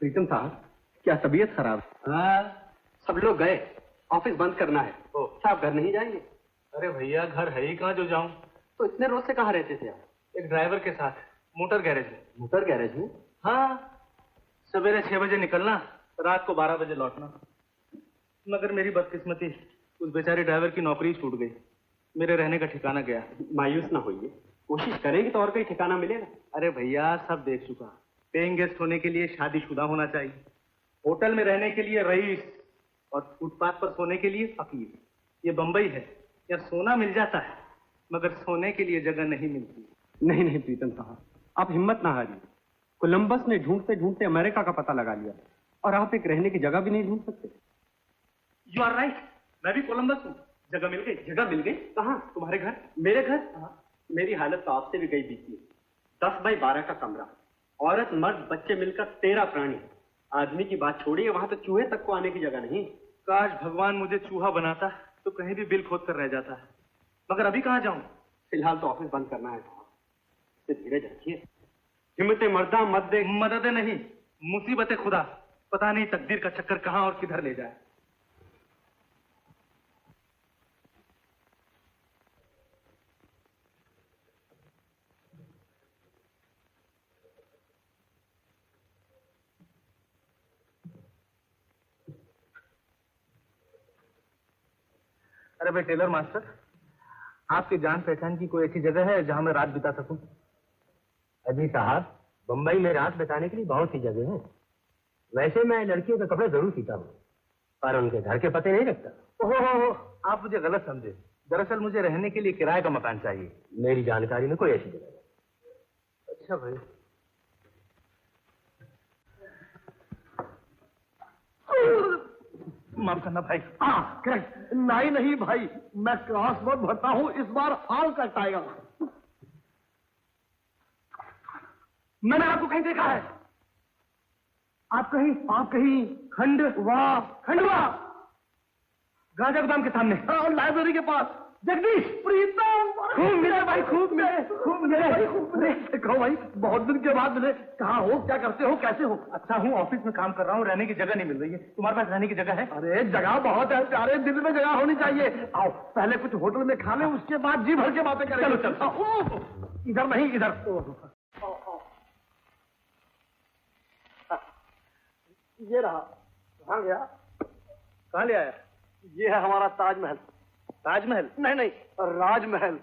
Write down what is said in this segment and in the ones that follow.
प्रीतम साहब, क्या तबीयत खराब? हाँ, सब लोग गए, ऑफिस बंद करना है। साहब घर नहीं जाएंगे? अरे भैया घर है ही कहाँ जो जाऊं। तो इतने रोज से कहाँ रहते थे आप? एक ड्राइवर के साथ मोटर गैरेज में। मोटर गैरेज में? हाँ, सवेरे 6 बजे निकलना, रात को 12 बजे लौटना। मगर मेरी बदकिस्मती, उस बेचारे ड्राइवर की नौकरी छूट गई, मेरे रहने का ठिकाना गया। मायूस ना होइए, कोशिश करेंगे तो और कोई ठिकाना मिलेगा। अरे भैया सब देख चुका। पेइंग गेस्ट होने के लिए शादीशुदा होना चाहिए, होटल में रहने के लिए रईस, और फुटपाथ पर सोने के लिए फकीर। ये बंबई है, या सोना मिल जाता है मगर सोने के लिए जगह नहीं मिलती। नहीं नहीं प्रीतम साहब, आप हिम्मत ना हारिए। कोलंबस ने ढूंढते ढूंढते अमेरिका का पता लगा लिया, और आप एक रहने की जगह भी नहीं ढूंढ सकते। यू आर राइट, मैं भी कोलंबस हूँ। जगह मिल गई। जगह मिल गई? कहाँ? तुम्हारे घर? मेरे घर? हाँ। मेरी हालत तो आपसे भी गई बीती है। 10 बाई 12 का कमरा, औरत मर्द बच्चे मिलकर 13 प्राणी। आदमी की बात छोड़िए, वहां तो चूहे तक को आने की जगह नहीं। काश भगवान मुझे चूहा बनाता तो कहीं भी बिल खोद कर रह जाता है। मगर अभी कहाँ जाऊं? फिलहाल तो ऑफिस बंद करना है साहब, इससे धीरे रखिए। हिम्मत मर्दा मत दे। मदद नहीं, मुसीबत खुदा। पता नहीं तकदीर का चक्कर कहाँ और किधर ले जाए। अरे भाई टेलर मास्टर, आपकी जान पहचान की कोई ऐसी जगह है जहां मैं रात बिता सकूं? अजी साहब, बंबई में रात बिताने के लिए बहुत सी जगह हैं। वैसे मैं लड़कियों के कपड़े जरूर सीता हूँ, पर उनके घर के पते नहीं रखता। ओहो, आप मुझे गलत समझे। दरअसल मुझे रहने के लिए किराए का मकान चाहिए। मेरी जानकारी में कोई ऐसी जगह नहीं। अच्छा भाई। माफ करना भाई। नहीं नहीं भाई, मैं क्लास बहुत भरता हूँ, इस बार हाल कट आएगा। मैंने आपको कहीं देखा है। आप कहीं खंडवा गांजा गोदाम के सामने, लाइब्रेरी के पास। जगदीश, प्रीतम, खूब मिले भाई, खूब मिले। देखो भाई, बहुत दिन के बाद मिले। कहाँ हो, क्या करते हो, कैसे हो? अच्छा हूँ, ऑफिस में काम कर रहा हूँ, रहने की जगह नहीं मिल रही है। तुम्हारे पास रहने की जगह है? अरे जगह बहुत है प्यारे, दिल में जगह होनी चाहिए। आओ पहले कुछ होटल में खा ले, उसके बाद जी भर के बातें करेंगे। चलो। इधर नहीं, इधर। ये रहा। कहाँ गया? कहाँ ले आया? ये है हमारा ताजमहल। ताजमहल? नहीं, राजमहल।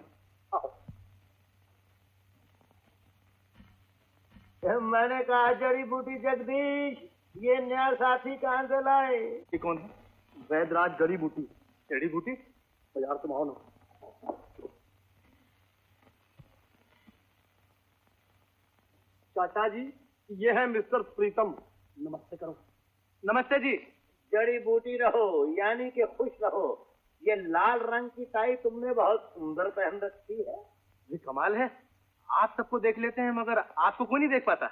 मैंने कहा जड़ी बूटी जगदीश, ये नया साथी कहाँ से लाए? ये कौन है? वैदराज जड़ी बूटी। जड़ी बूटी? बाजार तुम आओ ना। चाचा जी, ये है मिस्टर प्रीतम। नमस्ते करो। नमस्ते जी। जड़ी बूटी रहो, यानी कि खुश रहो। ये लाल रंग की टाई तुमने बहुत सुंदर पहन रखी है। ये कमाल है, आप सबको देख लेते हैं मगर आपको कोई नहीं देख पाता।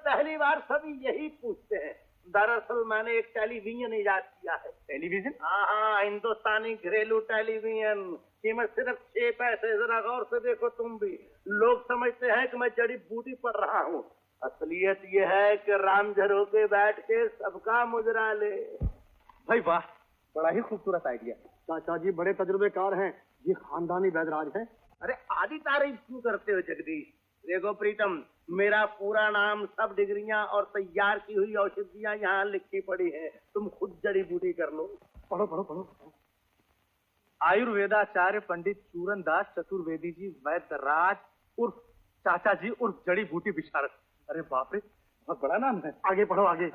पहली बार सभी यही पूछते हैं। दरअसल मैंने एक टेलीविजन इजाद किया है। टेलीविजन? हाँ, हिंदुस्तानी घरेलू टेलीविजन। कीमत सिर्फ 6 पैसे। जरा गौर से देखो तुम भी। लोग समझते हैं कि मैं जड़ी बूटी पढ़ रहा हूँ, असलियत यह है कि राम झरोके बैठ के सबका मुजरा ले। भाई वाह, बड़ा ही खूबसूरत आइडिया। चाचा जी बड़े तजुर्बेकार हैं, ये खानदानी वैदराज है। अरे आधी तारीफ क्यों करते हो जगदीश? देखो प्रीतम, मेरा पूरा नाम, सब डिग्रियां और तैयार की हुई औषधियां यहाँ लिखी पड़ी हैं। तुम खुद जड़ी बूटी कर लो। पढ़ो। आयुर्वेदाचार्य पंडित चूरन दास चतुर्वेदी जी वैद्यराज उर्फ चाचा जी उर्फ जड़ी बूटी विशारद। अरे बाप रे, बहुत बड़ा नाम है। आगे पढ़ो, आगे।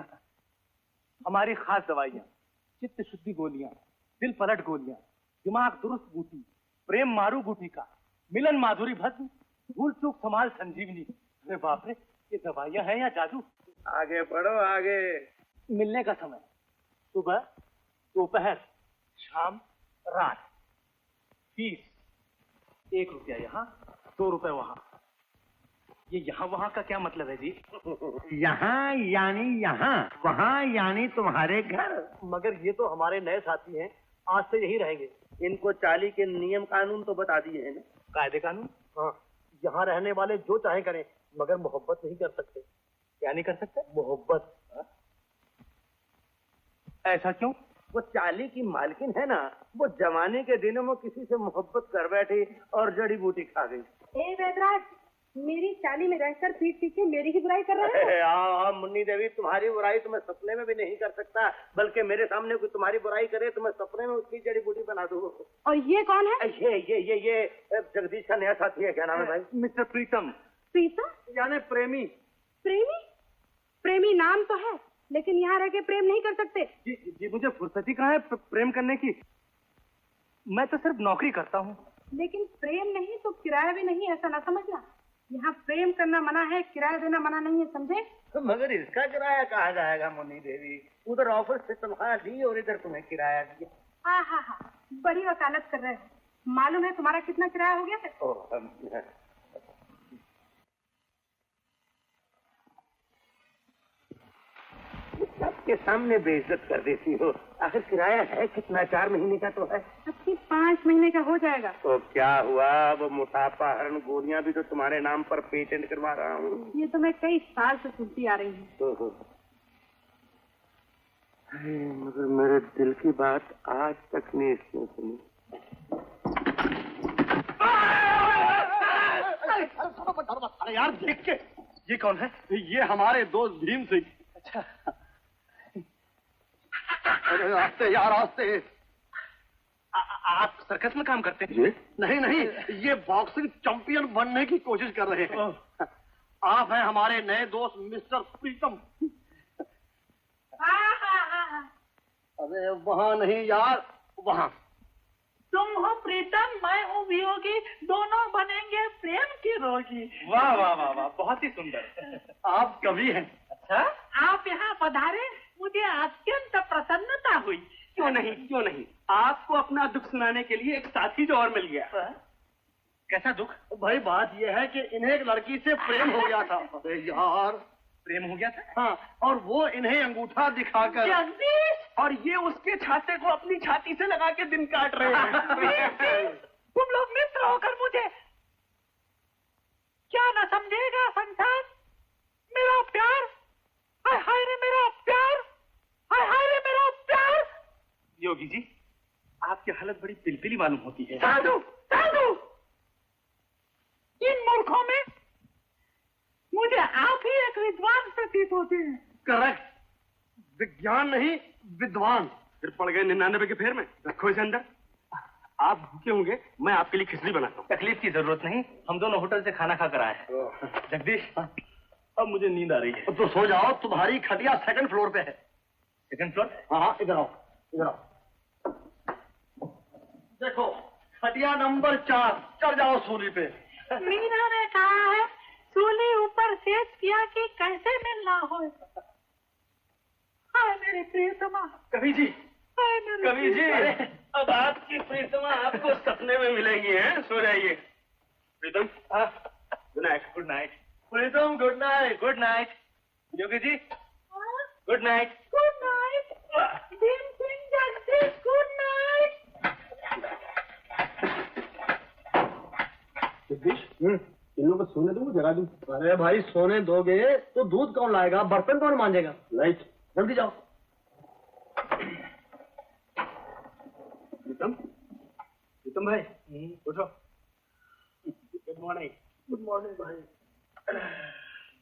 हमारी खास दवाइयाँ, चित्त शुद्धि गोलियां, दिल पलट गोलियां, दिमाग दुरुस्त बूटी, प्रेम मारू बूटी का, मिलन माधुरी भस्म, भूल चूक संभाल संजीवनी। अरे बाप रे, ये दवाइयां हैं या जादू? आगे पढ़ो, आगे। मिलने का समय सुबह, दोपहर, शाम, रात। फीस 1 रुपया यहाँ, 2 रुपए वहाँ। ये यहाँ वहाँ का क्या मतलब है जी? यहाँ यानी यहाँ, वहाँ यानी तुम्हारे घर। मगर ये तो हमारे नए साथी हैं, आज से यही रहेंगे। इनको चाली के नियम कानून तो बता दिए हैं ना? कायदे कानून? हाँ, यहाँ रहने वाले जो चाहे करें, मगर मोहब्बत नहीं कर सकते। क्या नहीं कर सकते? मोहब्बत। ऐसा क्यों? वो चाली की मालकिन है ना, वो जवानी के दिनों में किसी से मोहब्बत कर बैठी और जड़ी बूटी खा गई। ए वैदराज, मेरी चाली में रहकर पीठ पीछे मेरी ही बुराई कर रहे हो? हाँ मुन्नी देवी, तुम्हारी बुराई तो मैं सपने में भी नहीं कर सकता, बल्कि मेरे सामने कोई तुम्हारी बुराई करे तो मैं सपने में उसकी जड़ी बूटी बना दूँ। और ये कौन है? ये जगदीश का नया साथी है। क्या नाम है भाई? मिस्टर प्रीतम। प्रीतम? यानी प्रेमी। प्रेमी? प्रेमी नाम तो है, लेकिन यहाँ रह के प्रेम नहीं कर सकते। जी मुझे फुर्सत ही कहाँ है प्रेम करने की। मैं तो सिर्फ नौकरी करता हूँ। लेकिन प्रेम नहीं तो किराया भी नहीं, ऐसा ना समझना। यहाँ प्रेम करना मना है, किराया देना मना नहीं है, समझे? तो मगर इसका किराया कहाँ जाएगा मुन्नी देवी? उधर ऑफिस से तनख्वाह दी और इधर तुम्हें किराया दिया। हाँ, बड़ी वकालत कर रहे हो। मालूम है तुम्हारा कितना किराया हो गया है? सबके सामने बेइज्जत कर देती हो। आखिर किराया है कितना? 4 महीने का तो है। अब 5 महीने का हो जाएगा। तो क्या हुआ? वो मोटापा हरण गोलियां भी तो तुम्हारे नाम पर पेटेंट करवा रहा हूँ। ये तो मैं कई साल से सुनती आ रही हूँ। मगर मेरे दिल की बात आज तक नहीं इसने सुनी। अरे यार देख के, ये कौन है? ये हमारे दोस्त भीम सिंह। अच्छा, अरे आस्ते यार आस्ते। आप सर्कस में काम करते हैं? ये नहीं, ये बॉक्सिंग चैंपियन बनने की कोशिश कर रहे हैं। आप हैं हमारे नए दोस्त मिस्टर प्रीतम। अरे वहाँ नहीं यार, वहाँ। तुम हो प्रीतम, मैं हूँ वियोगी, दोनों बनेंगे प्रेम के रोगी। वाह वाह वाह वाह, बहुत ही सुंदर। आप कवि हैं? अच्छा, आप यहाँ पधारे, मुझे अत्यंत प्रसन्नता हुई। क्यों नहीं, आपको अपना दुख सुनाने के लिए एक साथी जो और मिल गया। कैसा दुख? भाई बात यह है कि इन्हें एक लड़की से प्रेम हो गया था। अरे यार, प्रेम हो गया था? हाँ, और वो इन्हें अंगूठा दिखाकर, जगदीश, और ये उसके छाते को अपनी छाती से लगा के दिन काट रहे हैं। तुम लोग मित्र होकर मुझे क्या न समझेगा संसार? मेरा प्यार, हाय हाय रे मेरा प्यार, हाय हाय रे मेरा प्यार। योगी जी, आपकी हालत बड़ी पिलपिली मालूम होती है। साधु, इन मूर्खों में मुझे आप ही एक विद्वान प्रतीत होते हैं। करेक्ट, विज्ञान नहीं विद्वान। फिर पड़ गए 99 के फेर में। रखो इसे अंदर। आप भूखे होंगे, मैं आपके लिए खिचड़ी बनाता हूँ। तकलीफ की जरूरत नहीं, हम दोनों होटल से खाना खाकर आए हैं। जगदीश, अब मुझे नींद आ रही है। तो सो जाओ, तुम्हारी खटिया 2nd फ्लोर पे है। 2nd floor? हाँ, इधर आओ। देखो, खटिया नंबर 4, चढ़ जाओ सूली पे। मीरा ने कहा है सूली ऊपर सेज किया कि कैसे मिलना हो। हाय मेरे प्रियतमा। कवि जी, हाय मेरे कवि जी, प्रियतमा। अब आपकी प्रीतमा आपको सपने में मिलेंगी हैं। सो जाइए। Pritam, good night. Good night. Pritam, good night. Good night. Yogi ji, good night. Good night. Bhim Singh, Jagdish, good night. Jagdish, इन लोगों को सोने दूँ, जगा दूँ? अरे भाई, सोने दोगे तो दूध कौन लाएगा, बर्तन कौन मांजेगा? लाइट, जल्दी जाओ। प्रीतम भाई, उठो। Good morning. गुड मॉर्निंग भाई।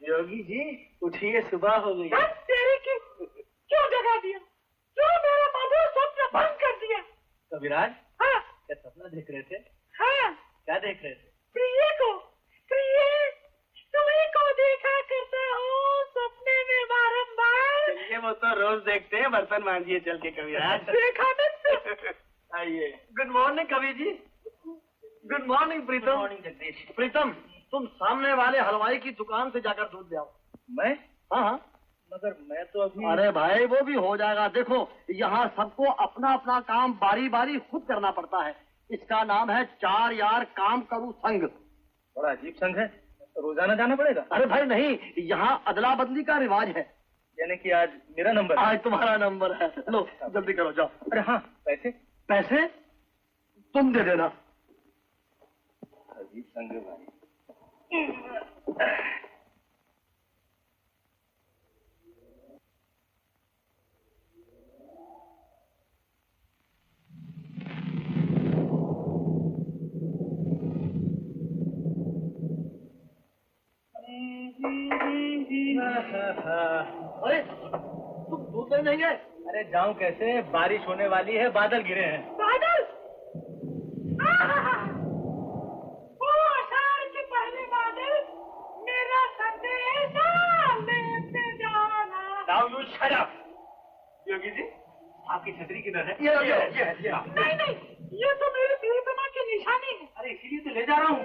योगी जी, उठिए, सुबह हो गई। तेरी की क्यों जगा दिया? क्यों मेरा मधुर स्वप्न भंग कर दिया? कविराज, हाँ, क्या सपना देख रहे थे? हाँ, क्या देख रहे थे? प्रिय को, तुम्हें को देखा करता हूँ सपने में बारंबार। चलिए, वो तो रोज देखते हैं, बर्तन मांजिए चल के कविराज। देखा मित्र। आइए। गुड मॉर्निंग कवि जी। गुड मॉर्निंग प्रीतम। मॉर्निंग जगदीश। प्रीतम, तुम सामने वाले हलवाई की दुकान से जाकर दूध ले आओ। मैं? हाँ, मगर मैं तो अभी... अरे भाई, वो भी हो जाएगा। देखो, यहाँ सबको अपना अपना काम बारी बारी खुद करना पड़ता है। इसका नाम है 4 यार काम करूं संघ। बड़ा अजीब संघ है, रोजाना जाना पड़ेगा? अरे भाई नहीं, यहाँ अदला बदली का रिवाज है। यानी कि आज मेरा नंबर? आज तुम्हारा नंबर है। लो, जल्दी करो, जाओ। अरे हाँ, पैसे? पैसे तुम दे देना। अजीब संघ है भाई। अरे जाऊं कैसे, बारिश होने वाली है, बादल गिरे हैं। बादल वो आषाढ़ के पहले बादल मेरा संदेश लेते जाना। Now you shut up, Yogi ji. आपकी छतरी किधर है? ये नहीं नहीं, ये तो मेरे प्रियतमा की निशानी है। अरे इसीलिए तो ले जा रहा हूँ।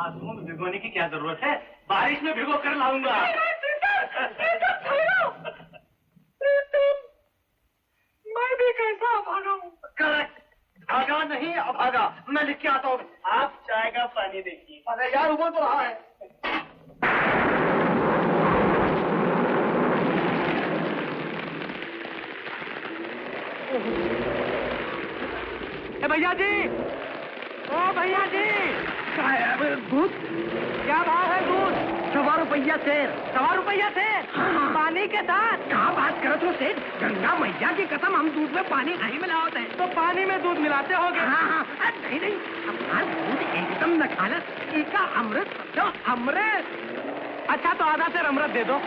आंसुओं में भिगोने की क्या जरूरत है, बारिश में भिगो कर लाऊंगा। मैं भी कैसा अभागा हूँ। करेक्ट, भागा नहीं अभागा। मैं लिख के आता हूँ। आप चाय का पानी देखिए। अरे यार उबल तो रहा है। भैया जी, ओ भैया जी, दूध क्या भाव है दूध? 100 रुपया सेर। 100 रुपया से पानी के साथ? क्या बात करत हो सेठ, गंगा मैया की कसम हम दूध में पानी नहीं मिलाते हैं। तो पानी में दूध मिलाते होगे? हाँ, नहीं नहीं, हमारा दूध एकदम न खाना, इसका अमृत समझो। अमृत? अच्छा तो आधा सेर अमृत दे दो।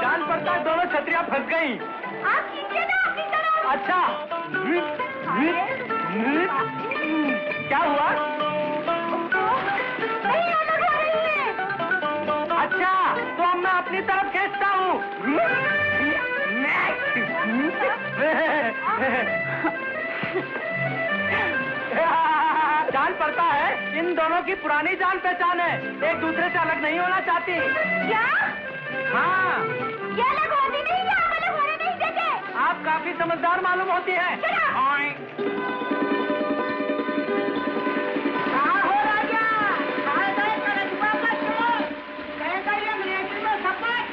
जान पड़ता है दोनों छतरियां फंस गई। आप खींचिए ना अपनी तरफ। अच्छा, क्या हुआ? नहीं अलग हो रही है। अच्छा, तो अब मैं अपनी तरफ खींचता हूँ। जान पड़ता है इन दोनों की पुरानी जान पहचान है, एक दूसरे से अलग नहीं होना चाहती। क्या? हाँ, ये अलग होती नहीं या हम अलग होने नहीं देते? आप काफी समझदार मालूम होती है। कहाँ हो राजा? कहाँ गए कनकवा का चोर? कहीं गई अंग्रेजी में शपथ?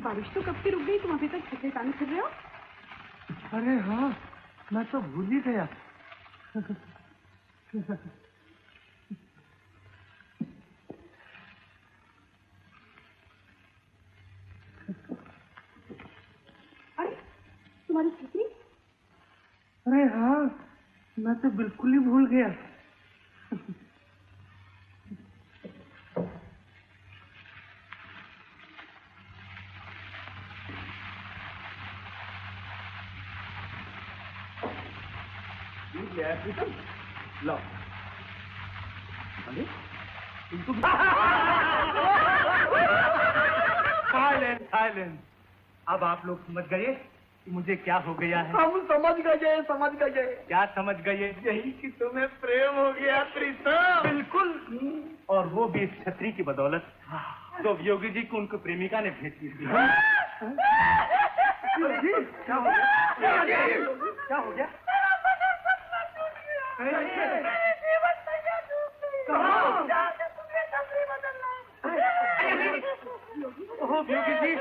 बारिश तो कब की रुक गई, तुम अभी तक छतरी ताने फिर रहे हो? अरे हाँ, मैं तो भूल ही गया। अरे तुम्हारी छतरी? अरे हाँ, मैं तो बिल्कुल ही भूल गया। लो, साइलेंस। अब आप लोग समझ गए कि मुझे क्या हो गया है? हम समझ गए। क्या समझ गए? यही कि तुम्हें प्रेम हो गया प्रीतम। बिल्कुल, और वो भी इस छतरी की बदौलत। तो योगी जी को उनको प्रेमिका ने भेज दी थी। क्या हो गया? ओह योगी जी,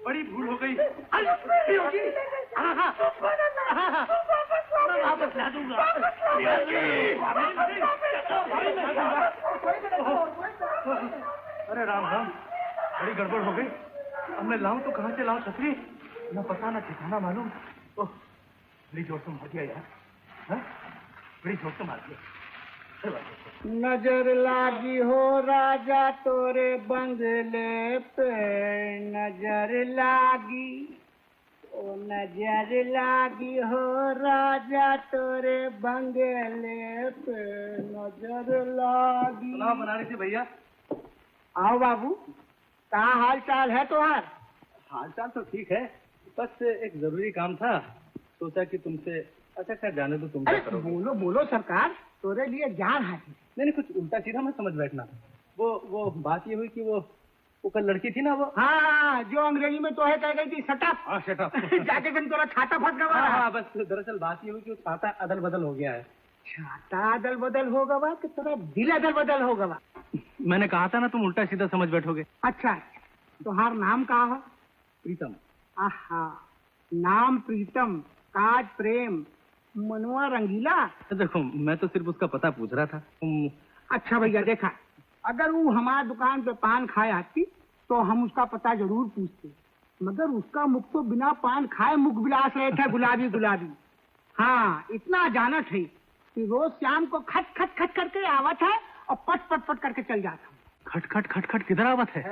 बड़ी भूल हो गई। योगी, हाँ, मैं वापस ला दूंगा। अरे राम राम, बड़ी गड़बड़ हो गई। अब मैं लाऊं तो कहाँ से लाऊं छतरी? न पता न ठिकाना मालूम। ओह, बड़ी जोर से मार दिया यार। हाँ? बड़ी जोर से मार दिया। नजर लागी हो राजा तोरे बंगले पे, नजर लागी, ओ नजर लागी हो राजा तोरे बंगले पे, नजर लागी। सुना बना रही थी भैया, आओ बाबू, कहाँ हाल चाल है तुम्हार? हाल चाल तो ठीक है, बस एक जरूरी काम था, सोचा कि तुमसे। अच्छा खैर जाने दो, तुम क्या अरे करोगे? बोलो बोलो सरकार, तोरे लिए जान हाजिर। नहीं कुछ उल्टा सीधा मत समझ बैठना। वो बात ये हुई कि वो कल लड़की थी ना, वो। हाँ, जो अंग्रेजी में तो है कह गई थी शटअप। हाँ शट अप। जाके तुम तोरा छाता फंस गवा। हाँ बस दरअसल बात ये हुई कि वो छाता अदल बदल हो गया है। छाता अदल बदल हो गवा कि तोरा दिल अदल बदल हो गवा? मैंने कहा था ना तुम उल्टा सीधा समझ बैठोगे। अच्छा, तुम्हार नाम कहा है? प्रीतम। आहा, नाम प्रीतम, काज प्रेम, मनवा रंगीला। देखो मैं तो सिर्फ उसका पता पूछ रहा था। अच्छा भैया देखा, अगर वो हमारी दुकान पे पान खाए आती तो हम उसका पता जरूर पूछते, मगर उसका मुख तो बिना पान खाए मुख विलास रहे थे, गुलाबी गुलाबी। हाँ, इतना जानत है कि रोज शाम को खट खट खट करके आवत है और पट पट पट करके चल जाता। खट खट खट खट किधर आवत है?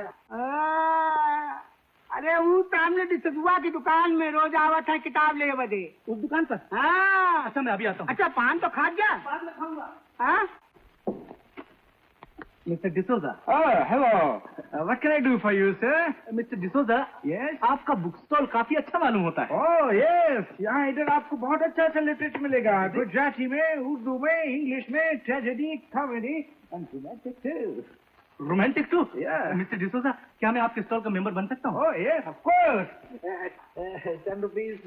अरे वो सामने डिसुआ की दुकान में रोज आवत है किताब ले बदे। उस दुकान पर? हाँ। अच्छा मैं अभी आता हूँ। अच्छा पान तो खा जा। बाद में खाऊंगा। हाँ? Mister D'Souza. Hello, what can I do for you sir? Mister D'Souza, yes. आपका बुक स्टॉल काफी अच्छा मालूम होता है। ओह यस, यहाँ इधर आपको बहुत अच्छा अच्छा लिटरेचर मिलेगा, गुजराती में, उर्दू में, इंग्लिश में, tragedy, comedy and romantic too. Romantic too? Yeah. Mister D'Souza, क्या मैं आपके स्टॉल का मेंबर बन सकता हूँ? Oh yes, of course. 10 rupees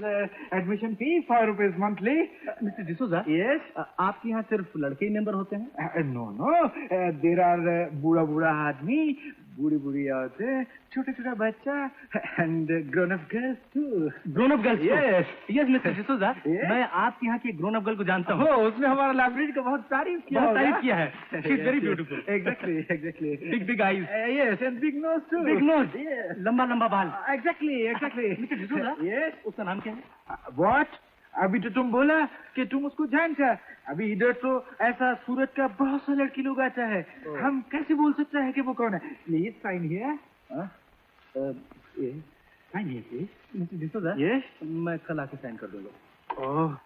admission fee, 5 rupees monthly. Mister D'Souza, Yes. आपके यहाँ सिर्फ लड़के ही मेंबर होते हैं? No. There are बूढ़ा आदमी, बूढ़ी औरतें, छोटा बच्चा and grown up girls too. Grown up girls? Yes. Yes mister D'Souza, Yes. मैं आपके यहाँ की ग्रोन अप गर्ल को जानता हूँ। Oh, उसने हमारा लाइब्रेरी का बहुत तारीफ किया बहुत होगा। तारीफ किया है। She is very beautiful. Exactly. Big eyes. Yes, and big nose too. Big nose. Yes. लंबा बाल। Exactly. Mister D'Souza, Yes. उसका नाम क्या है? What? अभी तो तुम बोला कि तुम उसको जानता, अभी इधर तो ऐसा सूरत का बहुत सा लड़की लोग आता है, हम कैसे बोल सकते हैं कि वो कौन है? Please sign here. Sign here please. Mister D'Souza, yes. मैं कल आके साइन कर दूंगा। ओह,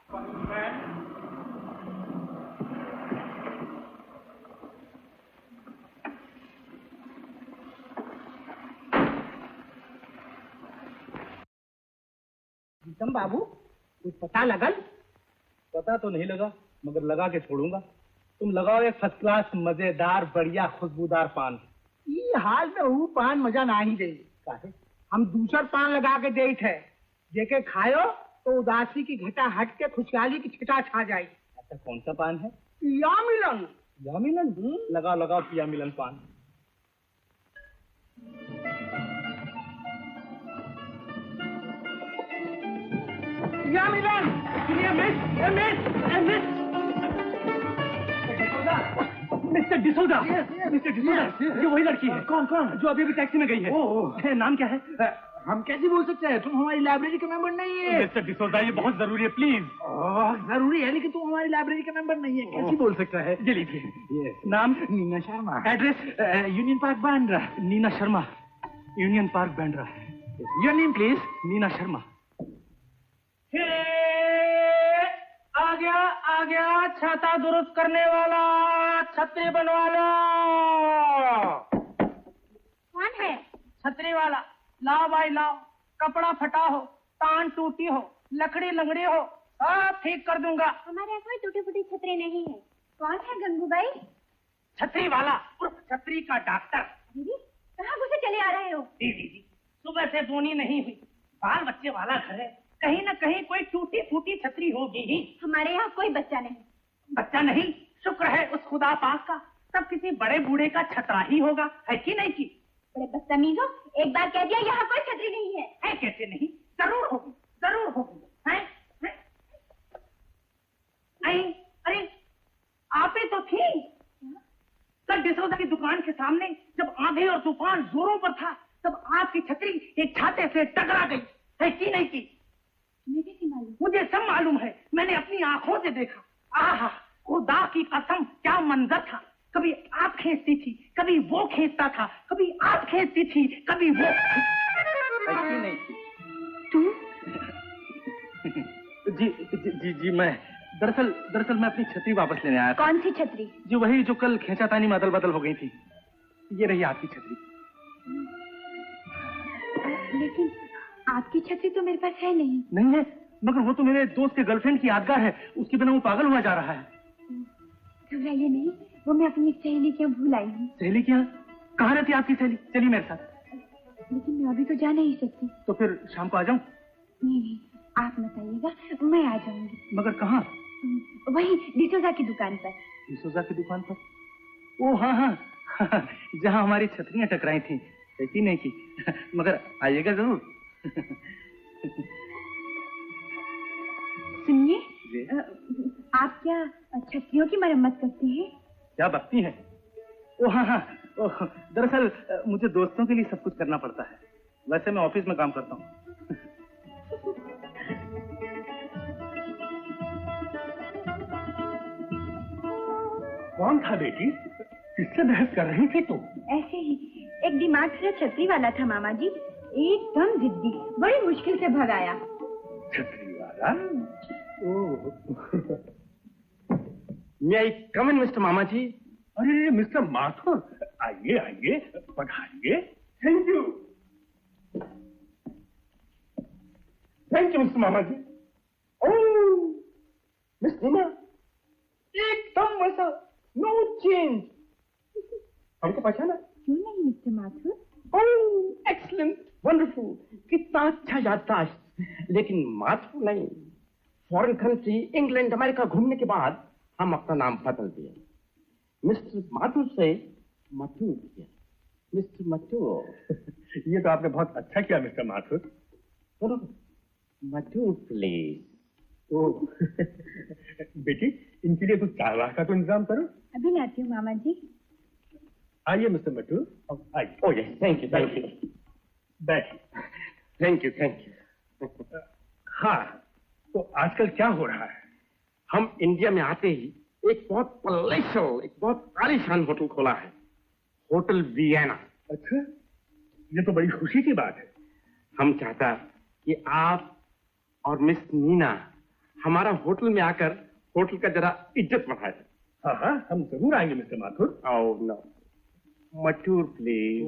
प्रीतम बाबू, कुछ पता लगल? पता तो नहीं लगा, मगर लगा के छोड़ूंगा। तुम लगाओ एक फर्स्ट क्लास मजेदार बढ़िया खुशबूदार पान। ये हाल में वो पान मजा ना ही दे। काहे? हम दूसर पान लगा के देत है, जेके खायो तो उदासी की घटा हट के खुशहाली की छटा छा जाए। ऐसा कौन सा पान है? या मिलन। या मिलन? लगाओ पिया मिलन पान। या मिलन। सुनिए मिस। मिस्टर डिसोजा, ये वही लड़की है। कौन जो अभी टैक्सी में गई है? नाम क्या है? हम कैसे बोल सकते हैं? तुम हमारी लाइब्रेरी का मेंबर नहीं है। मिस्टर डिसोजा, ये बहुत जरूरी है, प्लीज। जरूरी है, लेकिन तुम हमारी लाइब्रेरी का मेंबर नहीं है, कैसे बोल सकता है? ये लीजिए। Yes. नाम? Neena Sharma. Address? Union Park Bandra. Neena Sharma, Union Park Bandra. Your name please. Neena Sharma. आ गया छाता दुरुस्त करने वाला, छतरी बनवा लो। कौन है? छतरी वाला। लाओ भाई लाओ, कपड़ा फटा हो, तान टूटी हो, लकड़ी लंगड़ी हो, सब ठीक कर दूंगा। हमारे यहाँ कोई टूटी फूटी छतरी नहीं है। कौन है गंगू भाई? छतरी वाला उर्फ छतरी का डॉक्टर। दीदी, कहाँ घुसे चले आ रहे हो? दीदी सुबह से बोनी नहीं हुई, बाल बच्चे वाला घर है, कहीं न कहीं कोई टूटी फूटी छतरी होगी ही। हमारे यहाँ कोई बच्चा नहीं। बच्चा नहीं? शुक्र है उस खुदा पाक का, सब किसी बड़े बूढ़े का छतरा ही होगा, है कि नहीं की? बड़े बदतमीजो, एक बार कह दिया यहाँ कोई छतरी नहीं है। है कैसे नहीं? जरूर होगी। है? अरे आप ही तो थी कल डिसोजा की दुकान के सामने, जब आंधी और तूफान जोरों पर था, तब आपकी छतरी एक छाते से टकरा गई, है कि नहीं की? मुझे कैसे मालूम? मुझे सब मालूम है, मैंने अपनी आंखों से देखा। आहा, खुदा की कसम क्या मंजर था। कभी आप खींचती थी, कभी वो खींचता था, कभी आप खींचती थी, कभी वो। ऐसी नहीं थी। तू? जी मैं दरअसल मैं अपनी छतरी वापस लेने आया था। कौन सी छतरी? जो वही जो कल खेचातानी में अदल बदल हो गई थी। ये रही आपकी छतरी। लेकिन आपकी छतरी तो मेरे पास है नहीं। नहीं है, मगर वो तो मेरे दोस्त के गर्लफ्रेंड की यादगार है, उसके बिना वो पागल हुआ जा रहा है। घबराइए नहीं, वो मैं अपनी एक सहेली के यहाँ भूल आई हूँ। सहेली क्या? कहाँ रहती है आपकी सहेली? चलिए मेरे साथ। लेकिन मैं अभी तो जा नहीं सकती। तो फिर शाम को आ जाऊं? नहीं नहीं, आप मत आइएगा, मैं आ जाऊंगी। मगर कहाँ? वही डिसोजा की दुकान पर। डिसोजा की दुकान पर? ओ हाँ हाँ, जहाँ हमारी छतरियाँ टकराई थी, ऐसी नहीं की। मगर आइएगा जरूर। सुनिए, आप क्या छतरियों की मरम्मत करते हैं? क्या बकती है? ओ हाँ हाँ, दरअसल मुझे दोस्तों के लिए सब कुछ करना पड़ता है। वैसे मैं ऑफिस में काम करता हूँ। कौन था बेटी? किससे बहस कर रही थी तू? ऐसे ही एक दिमाग से छतरी वाला था मामा जी, एकदम जिद्दी, बड़ी मुश्किल से भगाया। छतरी वाला? मैं आई कम इन मिस्टर मामा जी? अरे मिस्टर माथुर, आइए आइए, पधारिए। थैंक यू मिस्टर मामा जी। ओह मिस नीना, एकदम वैसा, नो चेंज। हमको पहचाना? क्यों नहीं mister Mathur? Oh excellent, wonderful, कितना अच्छा याददाश्त। लेकिन माथुर नहीं, फॉरेन कंट्री इंग्लैंड अमेरिका घूमने के बाद हम अपना नाम बदल दिए, मिस्टर माथुर से मथुर किया। मिस्टर मथुर। ये तो आपने बहुत अच्छा किया मिस्टर माथुर। मथुर प्लीज। ओह बेटी, इनके लिए कुछ चाय का तो इंतजाम करो। अभी लाती हूँ मामा जी। आइए मिस्टर मथुर, आइए। Oh yes, thank you thank you. बैठिए। Thank you. हाँ, तो आजकल क्या हो रहा है? हम इंडिया में आते ही एक बहुत पैलेशियल, एक बहुत आलीशान होटल खोला है, होटल वियना। अच्छा, ये तो बड़ी खुशी की बात है। हम चाहता कि आप और मिस नीना हमारा होटल में आकर होटल का जरा इज्जत बढ़ाए। हाँ हाँ, हम जरूर आएंगे mister Mathur. Oh no, Mathur please.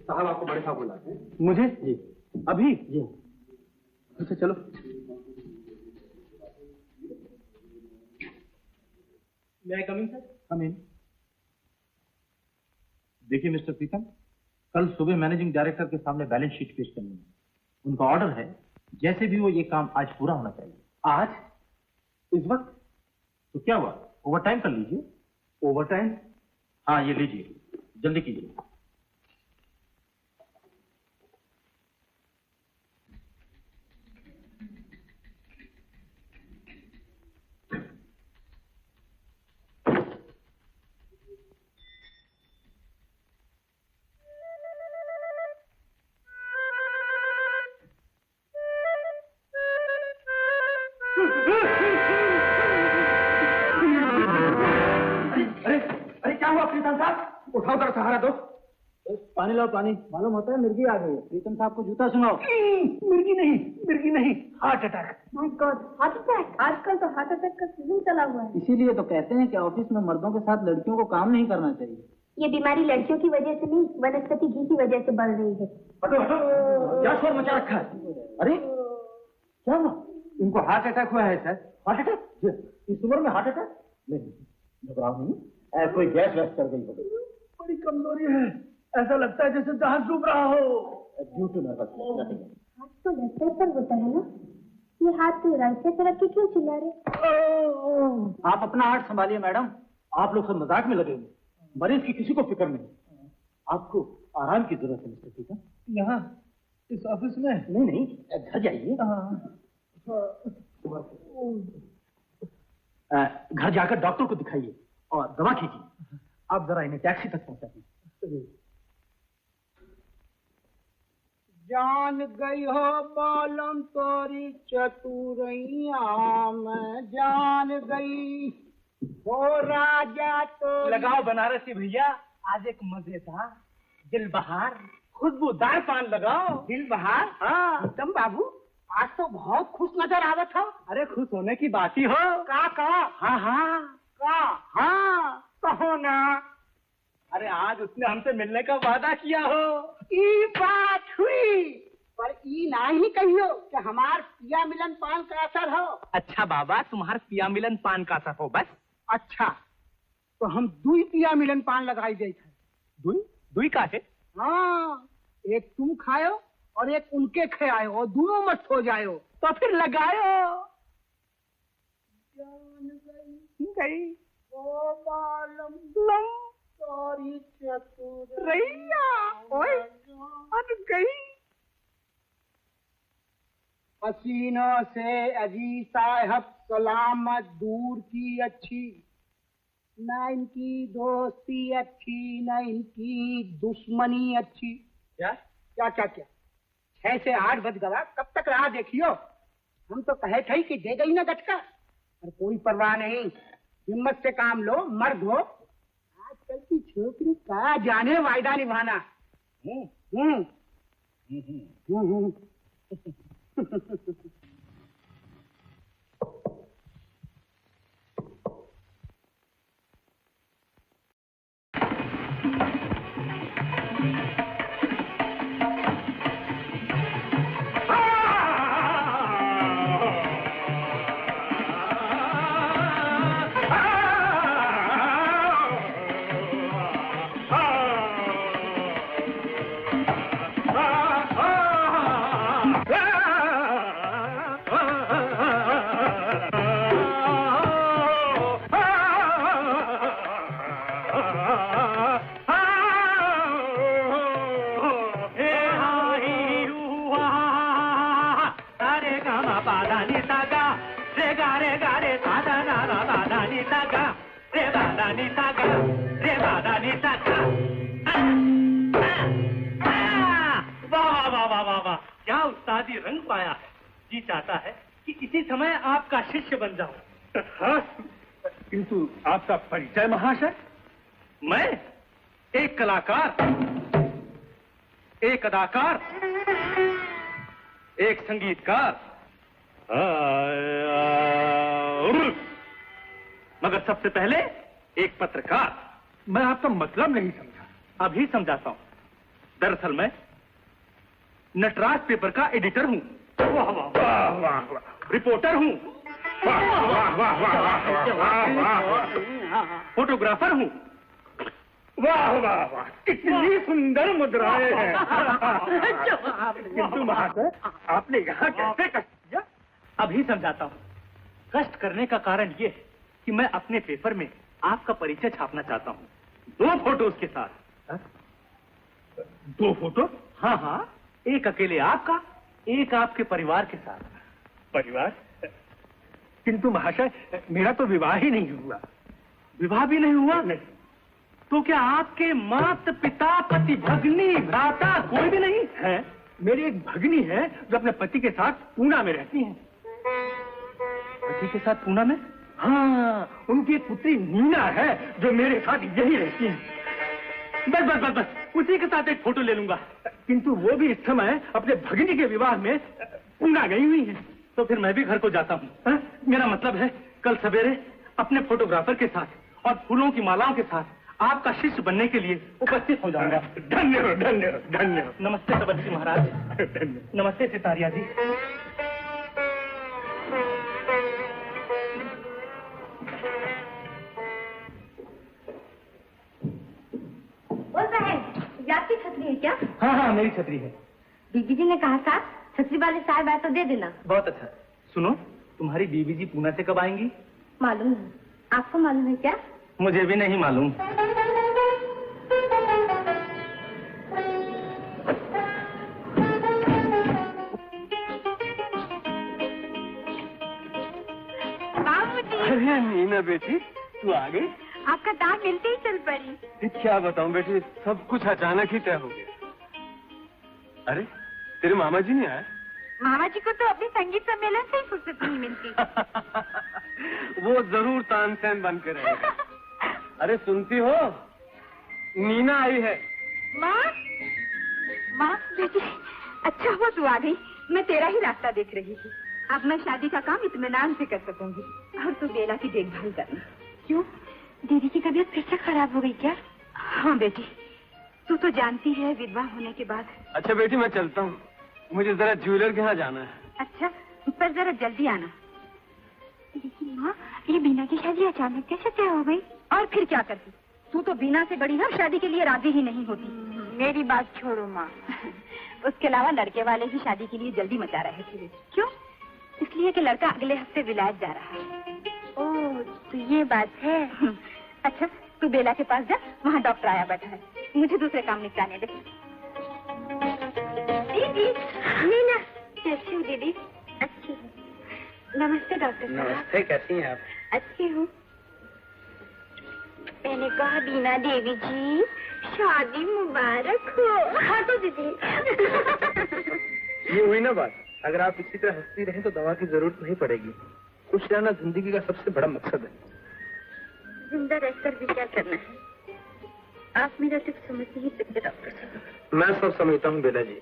साहब आपको बड़े साहब बुलाते हैं। मुझे? जी। अभी? जी। अच्छा चलो। May I come in, sir? Come in. देखिए मिस्टर प्रीतम, कल सुबह मैनेजिंग डायरेक्टर के सामने बैलेंस शीट पेश करनी है। उनका ऑर्डर है, जैसे भी हो ये काम आज पूरा होना चाहिए। आज? इस वक्त? तो क्या हुआ, ओवर टाइम कर लीजिए। Over time? हाँ ये लीजिए, जल्दी कीजिए। उठाओ जरा सहारा दो। पानी लाओ पानी। मालूम होता है मिर्गी आ गई है। प्रीतम साहब को जूता सुनाओ। मिर्गी नहीं, heart attack. My God, heart attack! आजकल तो हार्ट अटैक का सीजन चला हुआ है। इसीलिए तो कहते हैं कि ऑफिस में मर्दों के साथ लड़कियों को काम नहीं करना चाहिए। ये बीमारी लड़कियों की वजह से नहीं, वनस्पति घी की वजह से बढ़ रही है। हटो हटो, क्या शोर मचा रखा है? अरे क्या हुआ? इनको हार्ट अटैक हुआ है सर। Heart attack? इस उम्र में हार्ट अटैक? नहीं, घबराओ नहीं, कोई गैस वैस कर गई होगी। बड़ी कमजोरी है, ऐसा लगता है जैसे जहाज डूब रहा हो। Due to nervous. हाथ तो लेफ्ट साइड पर होता है ना, ये हाथ तो राइट साइड पर रख के क्यों चिल्ला रहे? आप अपना हार्ट संभालिए मैडम, आप लोग सब मजाक में लगे हुए। मरीज की किसी को फिक्र नहीं, आपको आराम की जरूरत है मिस्टर पीटर। यहाँ इस ऑफिस में? नहीं, घर जाइए। घर जाकर डॉक्टर को दिखाइए और दवा कीजिए। आप जरा इन्हें टैक्सी तक पहुंचा दीजिए। जान गई हो बालम तोरी चतुरैया, मैं जान गई। हो राजा तो लगाओ बनारसी भैया, आज एक मजेदार दिल बहार खुशबूदार पान लगाओ। दिल बहार। हाँ। उत्तम बाबू, आज तो बहुत खुश नजर आवत हो। अरे खुश होने की बात ही हो। का हाँ हाँ हाँ कहो ना। अरे आज उसने हमसे मिलने का वादा किया हो। ई बात हुई, पर ई ना ही कहियो कि हमार पिया मिलन पान का असर हो। अच्छा बाबा, तुम्हार पिया मिलन पान का असर हो बस। अच्छा, तो हम दुई पिया मिलन पान लगाई दे। दुई का है? हाँ, एक तुम खाओ और एक उनके खाओ और दोनों मस्त हो जाओ। तो फिर लगायो। गई ओ बालम लम सारी चतुर रैया ओए अन गई। पसीनों से अजी साहब सलामत दूर की अच्छी, ना इनकी दोस्ती अच्छी ना इनकी दुश्मनी अच्छी। क्या क्या क्या क्या 6 से 8 बज गया, कब तक रहा देखियो। हम तो कहे थे कि दे गई ना गटका, पर कोई परवाह नहीं, हिम्मत से काम लो, मर्द हो। आजकल की छोकरी का जाने वायदा निभाना। क्या उस्तादी रंग पाया है। जी चाहता है कि इसी समय आपका शिष्य बन जाऊं। हाँ, किंतु आपका परिचय महाशय? मैं एक कलाकार, एक अदाकार, एक संगीतकार, मगर सबसे पहले एक पत्रकार। मैं आपका मतलब नहीं समझा। अभी समझाता हूं। दरअसल मैं नटराज पेपर का एडिटर हूं। वाह वाह वाह वाह वाह। रिपोर्टर हूं। वाह वाह वाह वाह वाह वाह। फोटोग्राफर हूं। वाह वाह वाह, कितनी सुंदर मुद्राएं हैं। किंतु महाशय, आपने यहाँ कैसे कष्ट किया? अभी समझाता हूँ। कष्ट करने का कारण ये है कि मैं अपने पेपर में आपका परिचय छापना चाहता हूँ, 2 फोटोज के साथ। 2 फोटो? हाँ हाँ, एक अकेले आपका, एक आपके परिवार के साथ। परिवार? किंतु महाशय, मेरा तो विवाह ही नहीं हुआ। विवाह भी नहीं हुआ? नहीं। तो क्या आपके माता पिता पति भगनी भ्राता कोई भी नहीं है? मेरी एक भगनी है जो अपने पति के साथ पूना में रहती है। पति के साथ पूना में? हाँ, उनकी एक पुत्री नीना है जो मेरे साथ यही रहती है। बस बस बस बस, उसी के साथ एक फोटो ले लूंगा। किंतु वो भी इस समय अपने भगनी के विवाह में पूना गई हुई है। तो फिर मैं भी घर को जाता हूँ। मेरा मतलब है कल सवेरे अपने फोटोग्राफर के साथ और फूलों की मालाओं के साथ आपका शिष्य बनने के लिए उपस्थित हो जाऊंगा। धन्यवाद धन्यवाद धन्यवाद। नमस्ते सबरजी महाराज। नमस्ते सितारिया जी। आपकी छतरी है क्या? हाँ हाँ, मेरी छतरी है। बीबी जी ने कहा था छतरी वाले साहब आए तो दे देना। बहुत अच्छा। सुनो, तुम्हारी बीबी जी पूना से कब आएंगी? मालूम नहीं। आपको मालूम है क्या? मुझे भी नहीं मालूम। अरे मीना बेटी, तू आ गई? आपका दाम मिलते ही चल पड़ी। क्या बताऊं बेटी, सब कुछ अचानक ही तय हो गया। अरे तेरे मामा जी नहीं आए? मामा जी को तो अपने संगीत सम्मेलन से ही फुर्सत नहीं मिलती। वो जरूर तानसेन बन के रहेगा। अरे सुनती हो, नीना आई है। माँ, माँ बेटी, अच्छा हुआ तू आ गई। मैं तेरा ही रास्ता देख रही थी। अब मैं शादी का काम इत्मीनान से कर सकूंगी और तू बेला की देखभाल करना। क्यों, दीदी की तबीयत फिर से खराब हो गई क्या? हाँ बेटी, तू तो जानती है विधवा होने के बाद। अच्छा बेटी, मैं चलता हूँ, मुझे जरा ज्वेलर के यहाँ जाना है। अच्छा, पर जरा जल्दी आना। लेकिन माँ, ये बीना की शादी अचानक कैसे तय हो गई? और फिर क्या करती? तू तो बीना से बड़ी ना, शादी के लिए राजी ही नहीं होती। मेरी बात छोड़ो माँ। उसके अलावा लड़के वाले भी शादी के लिए जल्दी मचा रहे थे। क्यों? इसलिए कि लड़का अगले हफ्ते विलायत जा रहा है। ओह, तो ये बात है। अच्छा, तू बेला के पास जा, वहाँ डॉक्टर आया बैठा है। मुझे दूसरे काम निपटाने दे। दीदी, नीना, कैसी हो दीदी? अच्छी हूँ। नमस्ते डॉक्टर साहब। नमस्ते, कैसी हैं आप? अच्छी हूँ। मैंने कहा बीना देवी जी, शादी मुबारक हो। हाँ तो दीदी। ये हुई ना बात। अगर आप इसी तरह हंसती रहें तो दवा की जरूरत नहीं पड़ेगी। खुश रहना जिंदगी का सबसे बड़ा मकसद है। जिंदा रहकर भी क्या करना है? आप मेरा दुख समझ नहीं सकते डॉक्टर साहब। मैं सब समझता हूँ बेला जी।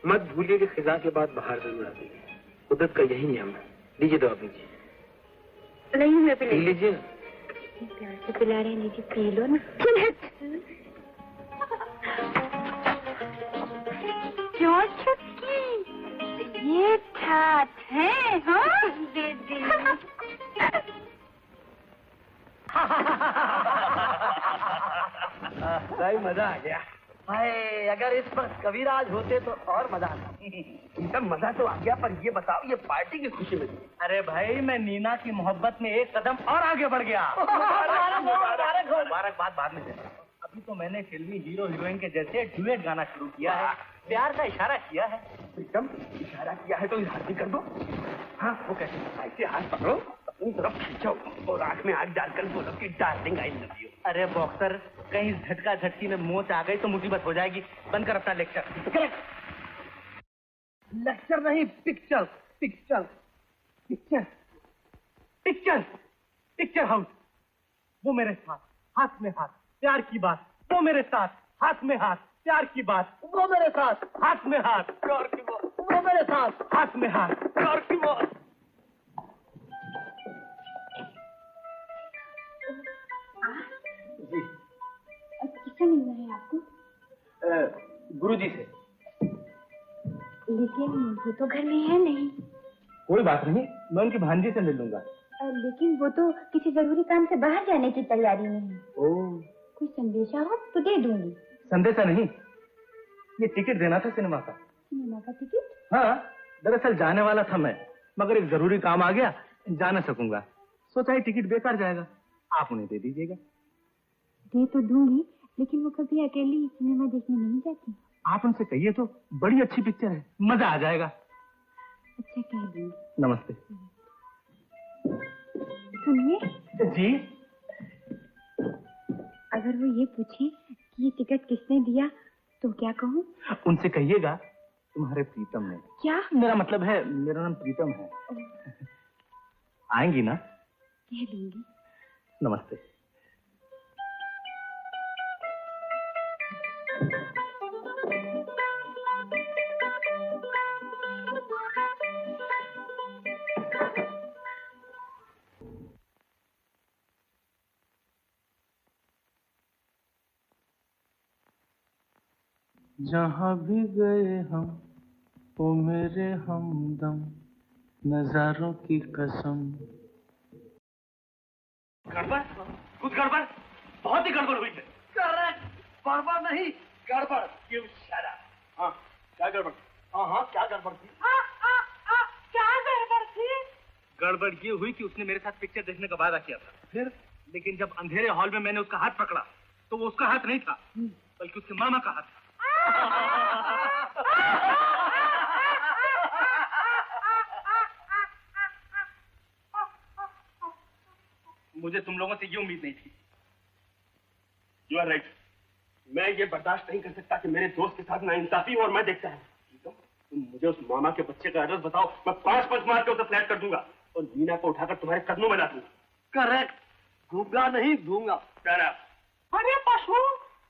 मत भूलिए कि खिजा के बाद बाहर जरूर आती है। कुदरत का यही नियम है। लीजिए दवा पीजिए। नहीं, मैं पी लीजिए। प्यार से पिला रहे लीजिए, पी लो ना। क्यों छुटकी, ये ठाठ है? हाँ दीदी। सही मजा आ गया। हाय, अगर इस पर कविराज होते तो और मजा आता। मजा तो आ गया, पर ये बताओ, ये पार्टी की खुशी में। अरे भाई, मैं नीना की मोहब्बत में एक कदम और आगे बढ़ गया। मुबारकबाद बाद में देना। अभी तो मैंने फिल्मी हीरो हीरोइन के जैसे डुएट गाना शुरू किया है। प्यार का इशारा किया है। प्रीतम, इशारा किया है तो इजहार भी कर दो। हाँ, वो कैसे? ऐसे हाथ पकड़ो, अपनी तरफ खींचो और आंख में आग डालकर बोलो कि डार्लिंग आई लव यू। अरे बॉक्सर, कहीं झटका झटकी में मोच आ गई तो मुसीबत हो जाएगी। बंद कर अपना लेक्चर। लेक्चर नहीं, picture picture picture picture picture house. वो मेरे साथ, हाथ में हाथ, प्यार की बात। वो मेरे साथ, हाथ में हाथ, प्यार की बात। वो मेरे साथ, हाथ में हाथ, प्यार की बात। वो मेरे साथ, हाथ में हाथ, प्यार की बात। जी। किससे मिलना है आपको? गुरुजी से। लेकिन वो तो घर में है नहीं। कोई बात नहीं, मैं उनकी भांजी से मिल लूंगा। लेकिन वो तो किसी जरूरी काम से बाहर जाने की तैयारी में है। ओह, कोई संदेशा हो तो दे दूंगी। संदेशा नहीं, ये टिकट देना था सिनेमा का। सिनेमा का टिकट? हाँ, दरअसल जाने वाला था मैं, मगर एक जरूरी काम आ गया, जा न सकूंगा। सोचा ही टिकट बेकार जाएगा, आप उन्हें दे दीजिएगा। दे तो दूंगी, लेकिन वो कभी अकेली सिनेमा देखने नहीं जाती। आप उनसे कहिए तो, बड़ी अच्छी पिक्चर है, मजा आ जाएगा। अच्छा, कह दूंगी। नमस्ते। सुनिए जी। अगर वो ये पूछे कि ये टिकट किसने दिया तो क्या कहूँ? उनसे कहिएगा तुम्हारे प्रीतम ने। क्या? मेरा मतलब है, मेरा नाम प्रीतम है। आएंगी ना? कह दूंगी। नमस्ते। जहाँ भी गए हम वो मेरे हमदम, नजारों की कसम। गड़बड़, कुछ गड़बड़, बहुत ही गड़बड़ हुई है। करेक्ट, गड़बड़ नहीं, गड़बड़। You shut up. हाँ, क्या गड़बड़? हाँ, क्या गड़बड़ थी? क्या गड़बड़ थी? गड़बड़ ये हुई कि उसने मेरे साथ पिक्चर देखने का वादा किया था। फिर लेकिन जब अंधेरे हॉल में मैंने उसका हाथ पकड़ा तो वो उसका हाथ नहीं था, बल्कि उसके मामा का हाथ था। मुझे तुम लोगों से ये उम्मीद नहीं थी। You are right. मैं ये बर्दाश्त नहीं कर सकता कि मेरे दोस्त के साथ नाइंसाफी हो और मैं देखता हूँ। तुम मुझे उस मामा के बच्चे का एड्रेस बताओ, मैं 5 मार के उसे फ्लैट कर दूंगा और वीना को उठाकर तुम्हारे कदमों में ला दूंगा। करेक्ट, दूंगा नहीं दूंगा। करेक्ट। अरे पशु,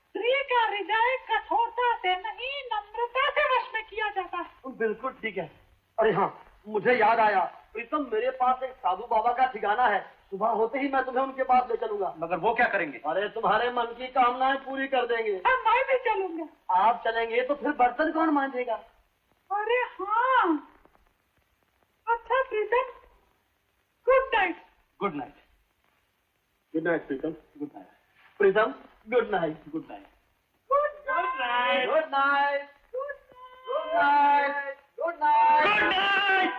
स्त्री का हृदय कठोरता से नहीं नम्रता से वश में किया जाता है। बिल्कुल ठीक है। अरे हाँ, मुझे याद आया, प्रीतम मेरे पास एक साधु बाबा का ठिकाना है, सुबह होते ही मैं तुम्हें उनके पास ले चलूंगा। मगर वो क्या करेंगे? अरे तुम्हारे मन की कामनाएं पूरी कर देंगे। मैं भी चलूंगा। आप चलेंगे तो फिर बर्तन कौन मांजेगा? अरे हाँ, अच्छा Pritam, good night. Good night. Good night Pritam. Good night Pritam. Good night. Good night. Good night. Good night. Good night. Good night.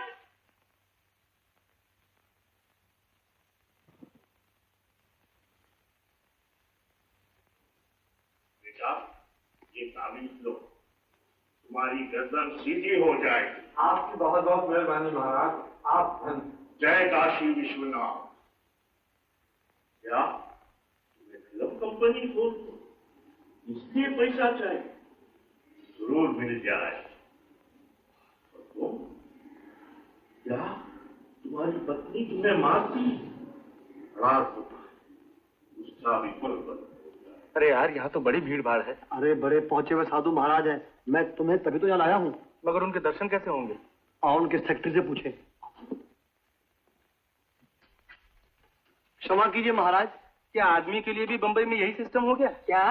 बेटा, ये ताबीज लो, तुम्हारी गर्दन सीधी हो जाएगी। आपकी बहुत बहुत मेहरबानी महाराज, आप धन। जय काशी विश्वनाथ। क्या तुम्हें फिल्म कंपनी खोल इसलिए पैसा चाहिए? जरूर मिल जाए। और तुम क्या तुम्हारी पत्नी तुम्हें मारती? रात होता है, उसका भी फल बन। अरे यार, यहाँ तो बड़ी भीड़ भाड़ है। अरे बड़े पहुंचे हुए साधु महाराज हैं, मैं तुम्हें तभी तो यहाँ लाया हूँ। मगर उनके दर्शन कैसे होंगे? आओ उनके सेक्रेटरी से पूछे। क्षमा कीजिए महाराज, क्या आदमी के लिए भी बंबई में यही सिस्टम हो गया? क्या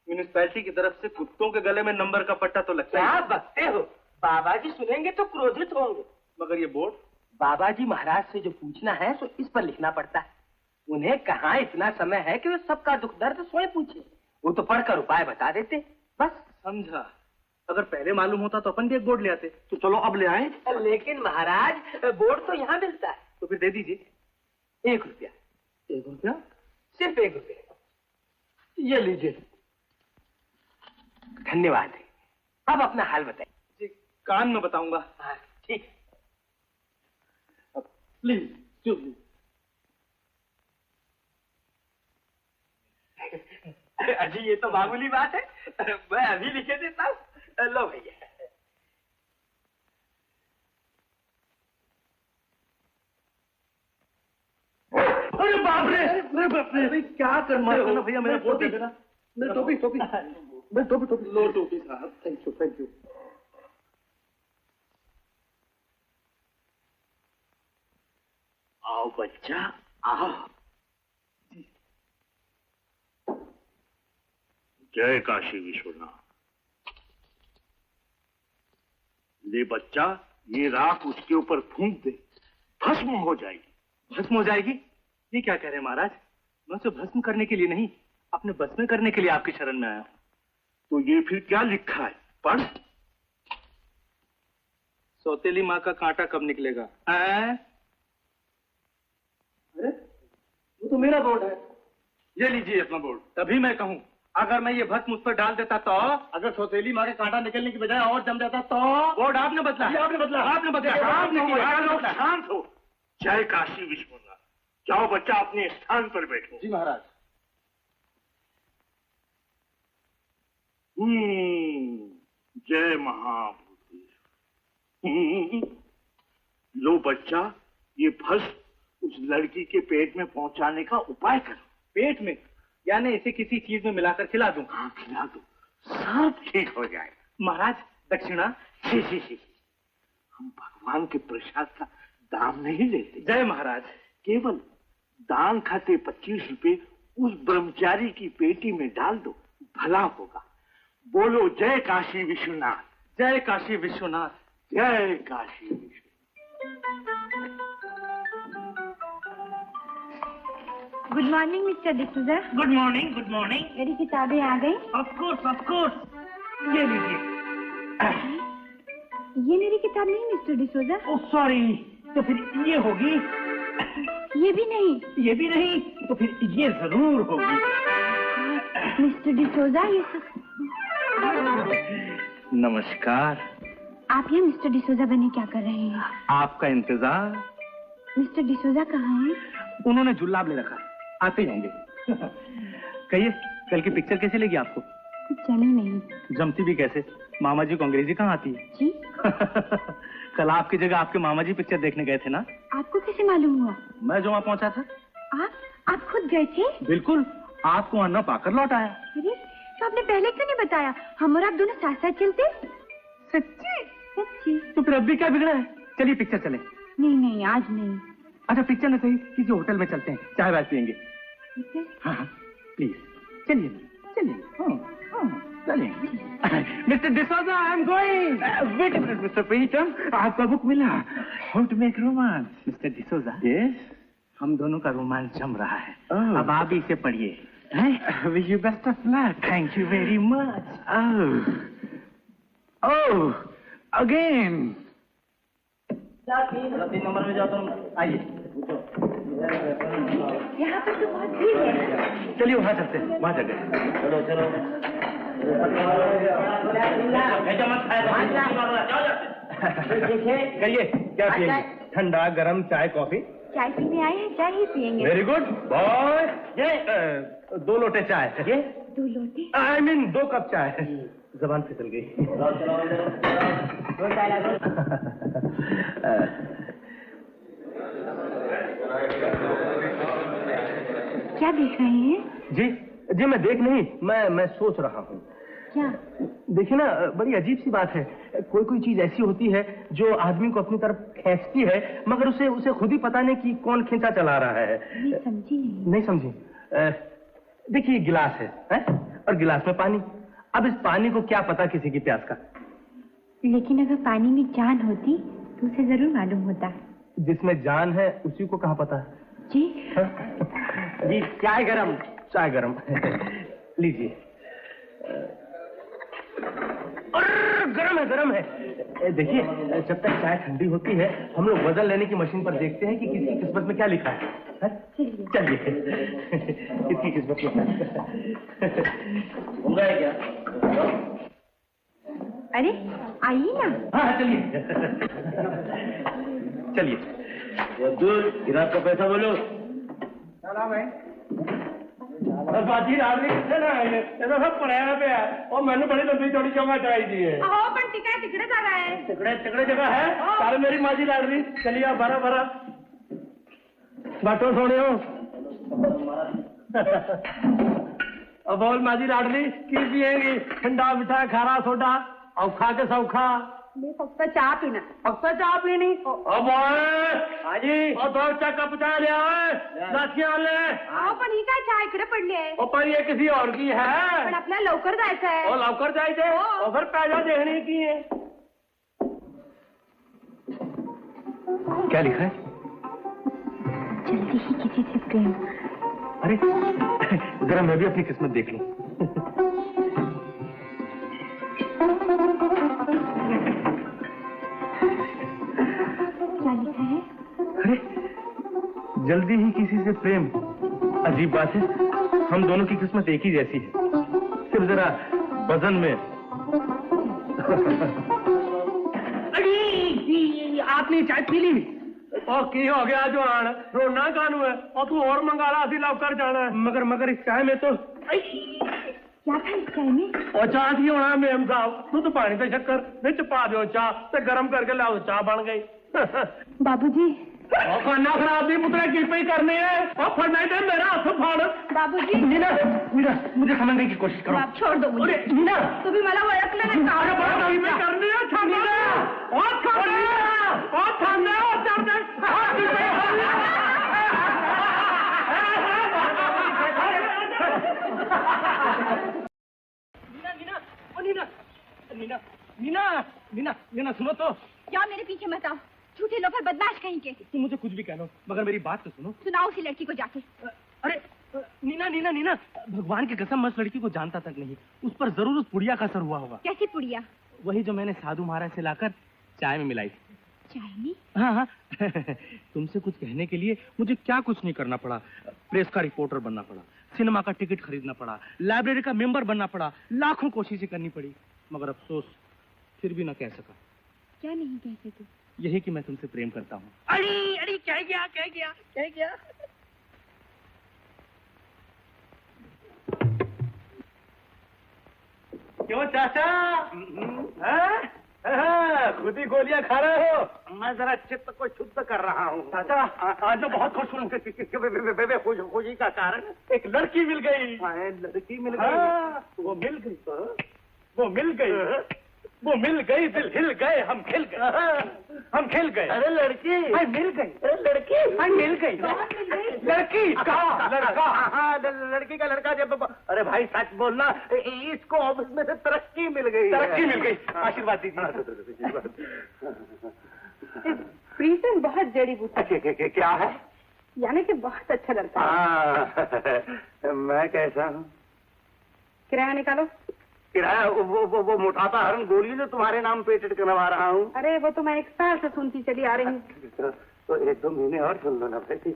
म्यूनिसिपैलिटी की तरफ से कुत्तों के गले में नंबर का पट्टा तो लगता क्या है। बकते हो? बाबा जी सुनेंगे तो क्रोधित होंगे। मगर ये बोर्ड? बाबा जी महाराज से जो पूछना है तो इस पर लिखना पड़ता है। उन्हें कहाँ इतना समय है कि वे सबका दुख दर्द स्वयं पूछे। वो तो पढ़कर उपाय बता देते, बस। समझा। अगर पहले मालूम होता तो अपन भी एक बोर्ड ले आते। तो चलो अब ले आए। लेकिन महाराज, बोर्ड तो यहाँ मिलता है। तो फिर दे दीजिए। 1 रुपया। 1 रुपया? सिर्फ 1 रुपया। ये लीजिए। धन्यवाद। अब अपना हाल बताइए। जी, कान में बताऊंगा। हाँ, ठीक। प्लीज चुप। अजी ये तो मामूली बात है, मैं अभी लिखे देता हूँ। लो भैया। अरे बाप रे, अरे बाप रे, अरे क्या कर रहे हो भैया? मेरा बोर्ड दे देना। मैं टोपी लो टोपी साहब। Thank you thank you. आओ बच्चा आओ। जय काशी विश्वनाथ। ले बच्चा, ये राख उसके ऊपर फूंक दे, भस्म हो जाएगी। भस्म हो जाएगी? ये क्या कह रहे हैं महाराज? मैं उसे भस्म करने के लिए नहीं, अपने बस में करने के लिए आपकी शरण में आया हूं। तो ये फिर क्या लिखा है? पढ़। सौतेली माँ का कांटा कब निकलेगा? अरे वो तो मेरा बोर्ड है। ये लीजिए अपना बोर्ड। तभी मैं कहूँ, अगर मैं ये भस्म उस पर डाल देता तो, अगर सौतेली माँ का कांटा निकलने की बजाय और जम जाता तो। बोर्ड आपने बदला। आपने बदला। आपने बदला। आपने किया। लोग शांत हो। जय काशी विश्वनाथ। जाओ बच्चा, अपने स्थान पर बैठो। जी महाराज। जय महाभूतेश्वर। लो बच्चा, ये भस्म उस लड़की के पेट में पहुंचाने का उपाय करो। पेट में? यानी इसे किसी चीज में मिलाकर खिला दूं? हाँ, खिला दो, सब ठीक हो जाएगा। महाराज, दक्षिणा? हम भगवान के प्रसाद का दाम नहीं लेते। जय महाराज। केवल दान खाते 25 रुपए उस ब्रह्मचारी की पेटी में डाल दो, भला होगा। बोलो जय काशी विश्वनाथ। जय काशी विश्वनाथ। जय Kashi Vishwanath. Good morning mister D'Souza. Good morning, good morning. मेरी किताबें आ गई? Of course. ये लीजिए। ये मेरी किताब नहीं मिस्टर डिसूजा। ओह सॉरी, तो फिर ये होगी। ये भी नहीं? ये भी नहीं, तो फिर ये जरूर होगी। मिस्टर डिसूजा, ये सब। नमस्कार। आप यहाँ मिस्टर डिसूजा बने क्या कर रहे हैं? आपका इंतजार। मिस्टर डिसूजा कहाँ हैं? उन्होंने जुल्लाब ले रखा, आते ही होंगे। कहिए, कल की पिक्चर कैसी लगी आपको? चली नहीं। जमती भी कैसे? मामा जी को अंग्रेजी कहाँ आती है? जी? कल आपकी जगह आपके मामा जी पिक्चर देखने गए थे ना? आपको कैसे मालूम हुआ? मैं जो वहाँ पहुँचा था। आप खुद गए थे? बिल्कुल, आपको वहाँ न पाकर लौट आया। अरे, तो आपने पहले क्यों नहीं बताया? हम और आप दोनों साथ साथ चलते। सच्ची? सच्ची। तो फिर अब भी क्या बिगड़ा है? चलिए पिक्चर चले। नहीं, आज नहीं। अच्छा पिक्चर नहीं सही, किसी होटल में चलते हैं, चाय वाय पियेंगे। हाँ, प्लीज चलिए चलिए। Mister D'Souza, I am going. Wait a minute mister Pritam, आपका बुक मिला, how to make romance. Mister D'Souza, yes, हम दोनों का रोमांस जम रहा है। अब आप इसे पढ़िए। Wish you best of luck. Thank you very much. Oh again. 3 number में जाओ तुम, आइए। यहाँ पर तो बहुत भीड़ है। चलिए वहाँ चलते हैं, वहाँ चलते। चलो कहिए क्या पिएंगे? ठंडा गरम चाय कॉफी? चाय पीने आए हैं, चाय ही पिएंगे। Very good boy. ये 2 लोटे चाय। ये 2 लोटे? आई मीन 2 कप चाय। जबान फिसल गई। क्या देख रहे हैं? जी मैं देख नहीं, मैं सोच रहा हूँ। क्या? देखिए ना, बड़ी अजीब सी बात है। कोई चीज ऐसी होती है जो आदमी को अपनी तरफ खींचती है, मगर उसे खुद ही पता नहीं कि कौन खींचा चला रहा है। समझी नहीं समझी? देखिए गिलास है और गिलास में पानी। अब इस पानी को क्या पता किसी की प्यास का? लेकिन अगर पानी में जान होती तो उसे जरूर मालूम होता। जिसमें जान है उसी को कहाँ पता है? जी? जी चाय गरम। लीजिए। गरम है। देखिए, जब तक चाय ठंडी होती है हम लोग वजन लेने की मशीन पर देखते हैं कि किसकी किस्मत में क्या लिखा है। चलिए किसकी किस्मत में होगा क्या? अरे आइए ना। हाँ चलिए। दूर किराए का पैसा बोलो। बाजी रावणी कितने ना आए ये तो सब पढ़ाया पे है और मैंने बड़ी लंबी चौड़ी जगह चाहिए। पर तिकड़े जगह है। तिकड़े जगह है। सारे मेरी माजी लाडली। चलिए आप भरा बाटो सोने हो। अब बोल माजी लाडली की पिएंगी? ठंडा मीठा खारा सोडा औखा के सौखा? मैं फक्त चाह पीना। फक्त चाह पीनी? अब हाजी और 2 कप चाय ले आए, नाचियां ले। पण ही काय चहा इकडे पडली आहे? पर ये किसी और की है। पण आपल्याला लवकर जायचं आहे। और लवकर जायचे और फिर पैसा देखने की है। क्या लिखा है? जल्दी ही किसी से प्रेम। अरे जरा मैं भी अपनी किस्मत देख लूं। क्या लिखा है? अरे जल्दी ही किसी से प्रेम। अजीब बात है, हम दोनों की किस्मत एक ही जैसी है, सिर्फ जरा वजन में। आपने चाय पी ली? और की हो गया जो आन रोना कानू है और तू और मंगाला असी लवकर जाना है। मगर इस चाय में तो क्या था इस चाय में? और चाह की होना मेम साहब, तू तो पानी पे शक्कर बिच पा दो चाह ते गरम करके लाओ, चाह बन गई। बाबूजी और खाना खराब भी पुत्र की पे करने हैं और फरमाइश है मेरा हाथ फाड़। बाबूजी मीना मुझे समझने की कोशिश करो। आप छोड़ दो मुझे। मीना तुम्ही मला ओळखलं नाही का? करनी है नीना सुनो तो। जाओ मेरे पीछे मत आओ, झूठे लोग बदमाश कहीं के। तुम मुझे कुछ भी कह लो मगर मेरी बात तो सुनो। सुनाओ उसी लड़की को जाके। अरे नीना भगवान की कसम मैं उस लड़की को जानता तक नहीं, उस पर जरूर उस पुड़िया का असर हुआ होगा। कैसी पुड़िया? वही जो मैंने साधु महाराज से लाकर चाय में मिलाई थी। चाय में? हाँ तुमसे कुछ कहने के लिए मुझे क्या कुछ नहीं करना पड़ा। प्रेस का रिपोर्टर बनना पड़ा, सिनेमा का टिकट खरीदना पड़ा, लाइब्रेरी का मेंबर बनना पड़ा, लाखों कोशिशें करनी पड़ी, मगर अफसोस फिर भी ना कह सका। क्या नहीं कह सके? यही कि मैं तुमसे प्रेम करता हूँ। अरे क्या गया? क्यों क्यों चाचा? खुद ही गोलियां खा रहे हो? मैं जरा चित्त को शुद्ध कर रहा हूँ। चाचा आज मैं बहुत खुश हूँ। खुशी का कारण एक लड़की मिल गई। लड़की मिल गई। वो मिल गई, वो मिल गई, वो मिल गई, दिल हिल गए, हम खिल गए, हम खिल गए। अरे लड़की मिल गई, अरे लड़की मिल गई, लड़की कहाँ? लड़का? हाँ लड़की का लड़का। जब अरे भाई सच बोलना, इसको ऑफिस में से तरक्की मिल गई। तरक्की मिल गई, आशीर्वाद दीजिए। प्रीतम बहुत जड़ी बूटी क्या है? यानी कि बहुत अच्छा लड़का है। मैं कैसा हूँ? किराया निकालो। किराया? वो मोटापा हरण गोली जो तुम्हारे नाम पेटेंट करवा रहा हूँ। अरे वो तो मैं 1 साल से सुनती चली आ रही हूँ। तो 1-2 महीने और सुन लो ना भाई।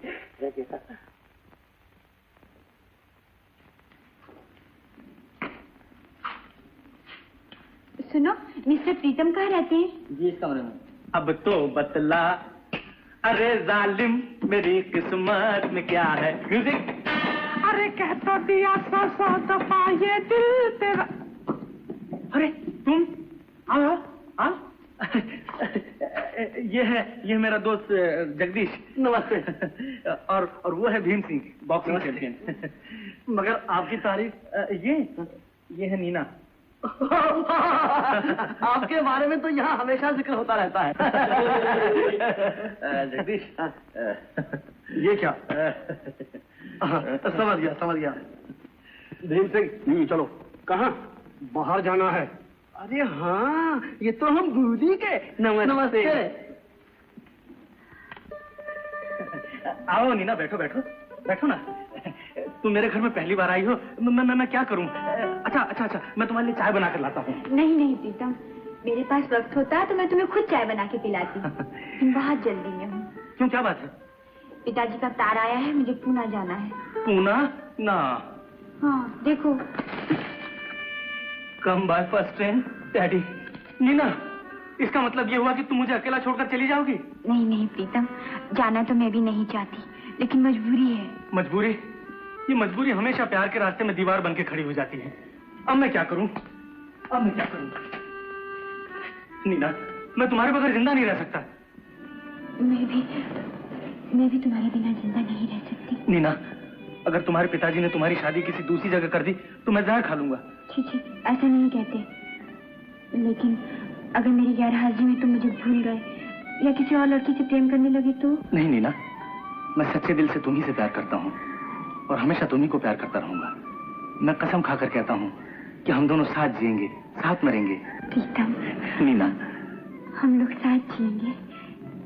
सुनो, मिस्टर प्रीतम कहाँ रहते हैं? जी इस कमरे में। अब तो बतला, अरे जालिम मेरी किस्मत में क्या है? म्यूजिक। अरे कहता दिया 100 दफा ये दिल तेरा। अरे तुम आओ आओ। ये मेरा दोस्त जगदीश। नमस्ते। और वो है भीम सिंह, बॉक्सिंग चैंपियन। मगर आपकी तारीफ ये है नीना। आपके बारे में तो यहाँ हमेशा जिक्र होता रहता है। जगदीश ये क्या? समझ गया। भीम सिंह चलो। कहाँ? बाहर जाना है। अरे हाँ, ये तो हम भूल ही गए। नमस्ते। आओ नीना, बैठो ना। तुम मेरे घर में पहली बार आई हो, मैं क्या करूं? अच्छा, मैं तुम्हारे लिए चाय बना कर लाता हूँ। नहीं प्रीतम, मेरे पास वक्त होता तो मैं तुम्हें खुद चाय बना के पिलाती। तुम बहुत जल्दी में हूँ। क्यों, क्या बात है? पिताजी का तार आया है, मुझे पूना जाना है। पूना? ना। हाँ देखो। Come by first train daddy. Neena, इसका मतलब ये हुआ कि तुम मुझे अकेला छोड़कर चली जाओगी? नहीं प्रीतम, जाना तो मैं भी नहीं चाहती, लेकिन मजबूरी है। मजबूरी? ये मजबूरी हमेशा प्यार के रास्ते में दीवार बन के खड़ी हो जाती है। अब मैं क्या करूं? नीना, मैं तुम्हारे बगैर जिंदा नहीं रह सकता। मैं भी तुम्हारे बिना जिंदा नहीं रह सकती। नीना, अगर तुम्हारे पिताजी ने तुम्हारी शादी किसी दूसरी जगह कर दी तो मैं जहर खा लूंगा। छी, ऐसा नहीं कहते। लेकिन अगर मेरी गैरहाजिरी में तुम मुझे भूल गए या किसी और लड़की से प्रेम करने लगे तो? नहीं नीना, मैं सच्चे दिल से तुम्ही से प्यार करता हूँ और हमेशा तुम्ही को प्यार करता रहूंगा। मैं कसम खाकर कहता हूँ कि हम दोनों साथ जिएंगे, साथ मरेंगे। प्रीतम। नीना, हम लोग साथ जिएंगे,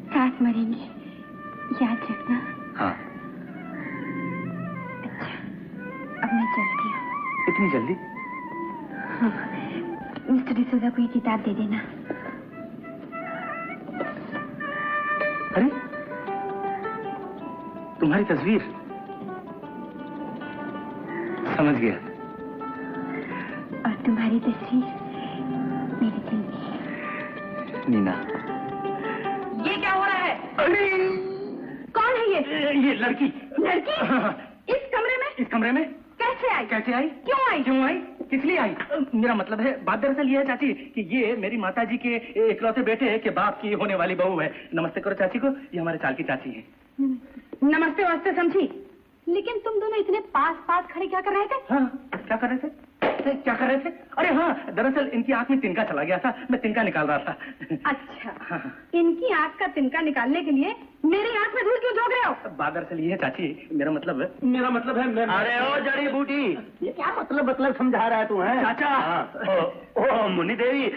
साथ मरेंगे, याद रखना। हाँ। अच्छा, अब मैं चलती हूँ। इतनी जल्दी? हाँ, मिस्टर डिसूजा को ये किताब दे देना। अरे, तुम्हारी तस्वीर। समझ गया। और तुम्हारी तस्वीर मेरे दिल में। नीना, ये क्या हो रहा है? अरे कौन है ये? लड़की। इस कमरे में? कैसे आई? क्यों आई? किस लिए आई? मेरा मतलब है, बात दरअसल ये है चाची कि ये मेरी माताजी के इकलौते बेटे के बाप की होने वाली बहू है। नमस्ते करो चाची को, ये हमारे चाल की चाची है। नमस्ते वास्ते समझी, लेकिन तुम दोनों इतने पास खड़े क्या कर रहे थे? हाँ, क्या कर रहे थे? अरे हाँ, दरअसल इनकी आंख में तिनका चला गया था, मैं तिनका निकाल रहा था। अच्छा, इनकी आंख का तिनका निकालने के लिए मेरी आंख में धूल क्यों झोंक रहे हो? बात दरअसल ये है चाची, मेरा मतलब है अरे ओ जड़ी बूटी, ये क्या मतलब समझा रहा है तू? है चाचा। ओ मुन्नी देवी,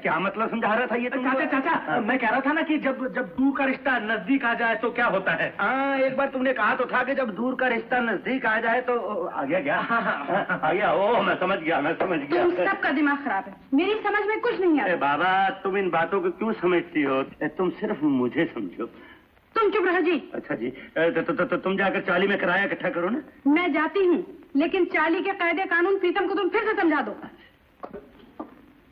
क्या मतलब समझा रहा था ये तुम? चाचा, मैं कह रहा था ना कि जब दूर का रिश्ता नजदीक आ जाए तो क्या होता है। हाँ, एक बार तुमने कहा तो था कि जब दूर का रिश्ता नजदीक आ जाए तो आ गया क्या? आ गया। ओ मैं समझ गया। तुम सबका दिमाग खराब है, मेरी समझ में कुछ नहीं आता। बाबा, तुम इन बातों को क्यों समझती हो? तुम सिर्फ मुझे समझो। तुम चुप रहो जी। अच्छा जी, तो तुम जाकर चाली में किराया इकट्ठा करो ना। मैं जाती हूँ, लेकिन चाली के कायदे कानून प्रीतम को तुम फिर से समझा दो।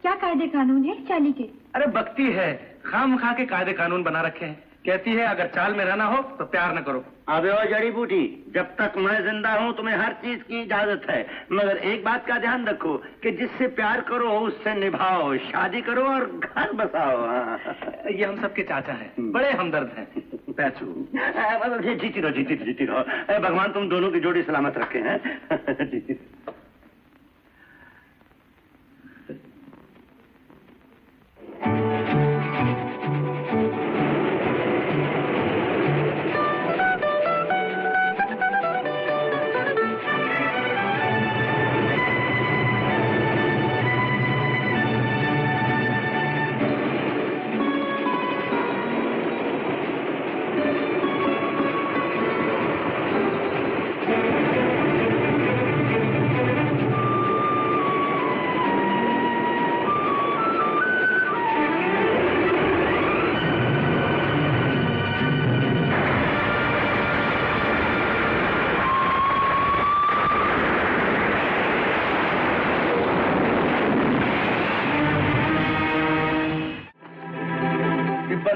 क्या कायदे कानून है चाली के? अरे बकती है, खाम खा के कायदे कानून बना रखे हैं। कहती है अगर चाल में रहना हो तो प्यार न करो। अबे ओ जड़ी बूटी, जब तक मैं जिंदा हूँ तुम्हें हर चीज की इजाजत है, मगर एक बात का ध्यान रखो कि जिससे प्यार करो उससे निभाओ, शादी करो और घर बसाओ। ये हम सबके चाचा हैं, बड़े हमदर्द हैं। पैचू जीती रहो। भगवान तुम दोनों की जोड़ी सलामत रखे हैं। जीती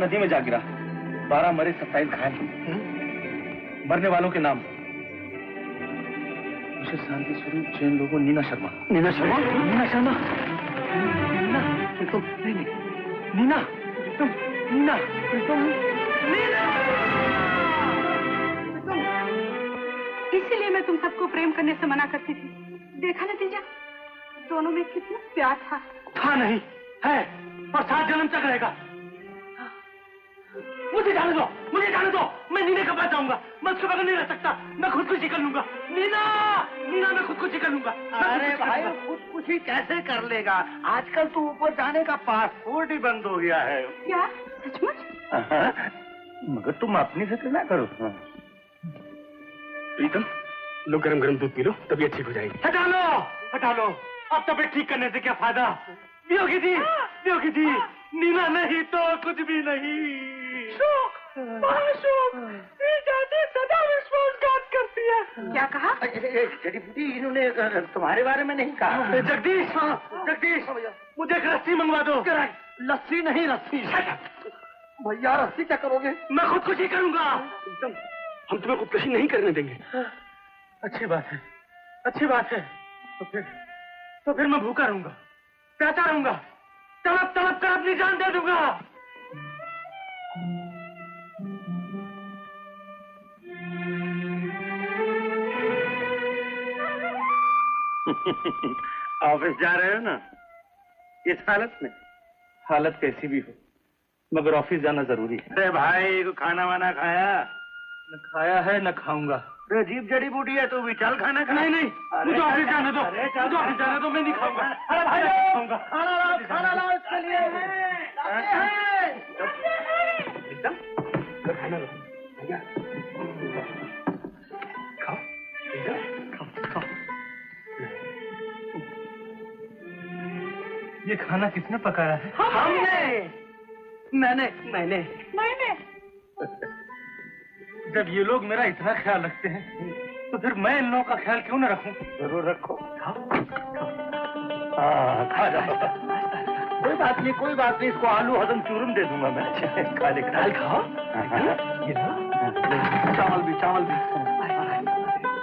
नदी में जा गिरा, 12 मरे 27 घायल। मरने वालों के नाम विशेष शांति स्वरूप जैन लोगों नीना शर्मा। नीना शर्मा? नीना शर्मा? नीना? तुम नहीं नीना, तुम नीना, तुम नीना। इसीलिए मैं तुम सबको प्रेम करने से मना करती थी। देखा नतीजा, दोनों में कितना प्यार था। था नहीं, है और 7 जन्म तक रहेगा। मुझे जाने दो, मैं नीना के पास जाऊंगा। मैं उसके बगैर नहीं रह सकता, मैं खुदकुशी कर लूंगा। नीना, मैं खुदकुशी कर लूंगा। अरे भाई खुदकुशी कैसे कर लेगा? आजकल तो ऊपर जाने का पासपोर्ट ही बंद हो गया है। क्या सचमुच? मगर तुम अपनी फिक्र ना करो। प्रीतम, लो गरम गरम दूध पी लो, तबीयत ठीक हो जाएगी। हटा लो, अब तबीयत ठीक करने से क्या फायदा? योगी जी, नीना नहीं तो कुछ भी नहीं। सदा विश्वासघात करती है। क्या कहा? जड़ी बूटी, इन्होंने तुम्हारे बारे में नहीं कहा। जगदीश, मुझे एक रस्सी मंगवा दो। लस्सी नहीं, रस्सी। भैया रस्सी क्या करोगे? मैं खुदकुशी करूंगा। हम तुम्हें खुदकुशी नहीं करने देंगे। अच्छी बात है। तो फिर मैं भूखा रहूंगा, प्यासा रहूंगा, तड़प कर अपनी जान दे दूंगा। ऑफिस जा रहे हो ना इस हालत में? हालत कैसी भी हो, मगर ऑफिस जाना जरूरी है। अरे भाई, तो खाना वाना खाया? न खाया है न खाऊंगा। अजीब जड़ी बूटी है, तू भी चल खाना खा। नहीं, मुझे ऑफिस जाने दो, मैं नहीं खाऊंगा। अरे भाई, खाऊंगा। खाना लाओ इसके लिए। एकदम खाना लो, खाओ। ये खाना किसने पकाया है? हमने। मैंने। जब ये लोग मेरा इतना ख्याल रखते हैं, तो फिर मैं इन लोगों का ख्याल क्यों न रखूं? जरूर रखो। खा जाओ। कोई बात नहीं, इसको आलू हजम चूरम दे दूंगा मैं। खा ले, खाओ। ये लो। चावल भी।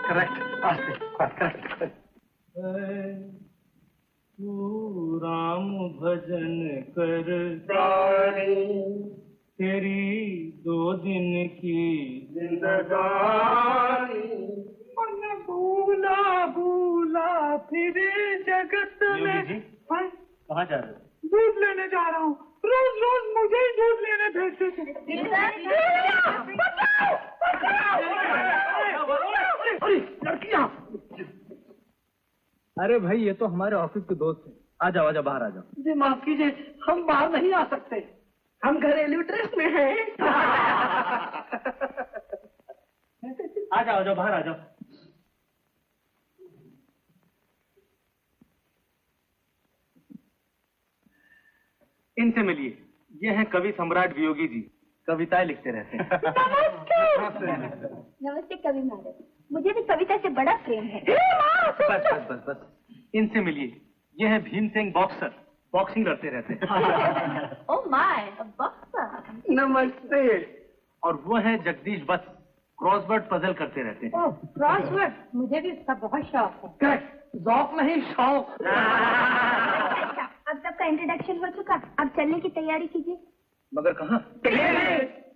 करेक्ट, आस्ते। तू राम भजन कर, तेरी 2 दिन की जिंदगानी, भूला फिर जगत में। कहाँ जा रहे हो? दूध लेने जा रहा हूँ। रोज मुझे ही दूध लेने भेजते थे। लड़कियां। अरे भाई, ये तो हमारे ऑफिस के दोस्त हैं। आ जाओ, बाहर आ जाओ। जी माफ कीजिए, हम बाहर नहीं आ सकते, हम घरेलू ड्रेस में हैं। आ जाओ, बाहर आ जाओ। इनसे मिलिए, ये हैं कवि सम्राट वियोगी जी, कविताएं लिखते रहते हैं। नमस्ते कवि महाराज, मुझे भी कविता से बड़ा प्रेम है। बस, इनसे मिलिए, ये है भीम सिंह बॉक्सर, बॉक्सिंग करते रहते हैं। Oh my, boxer. नमस्ते, और वो है जगदीश वत्स, क्रॉसवर्ड पजल करते रहते हैं। ओह, क्रॉसवर्ड, मुझे भी इसका बहुत शौक है। करेक्ट, ज़ौक नहीं शौक। अच्छा, अब तक का इंट्रोडक्शन हो चुका, अब चलने की तैयारी कीजिए। मगर कहाँ?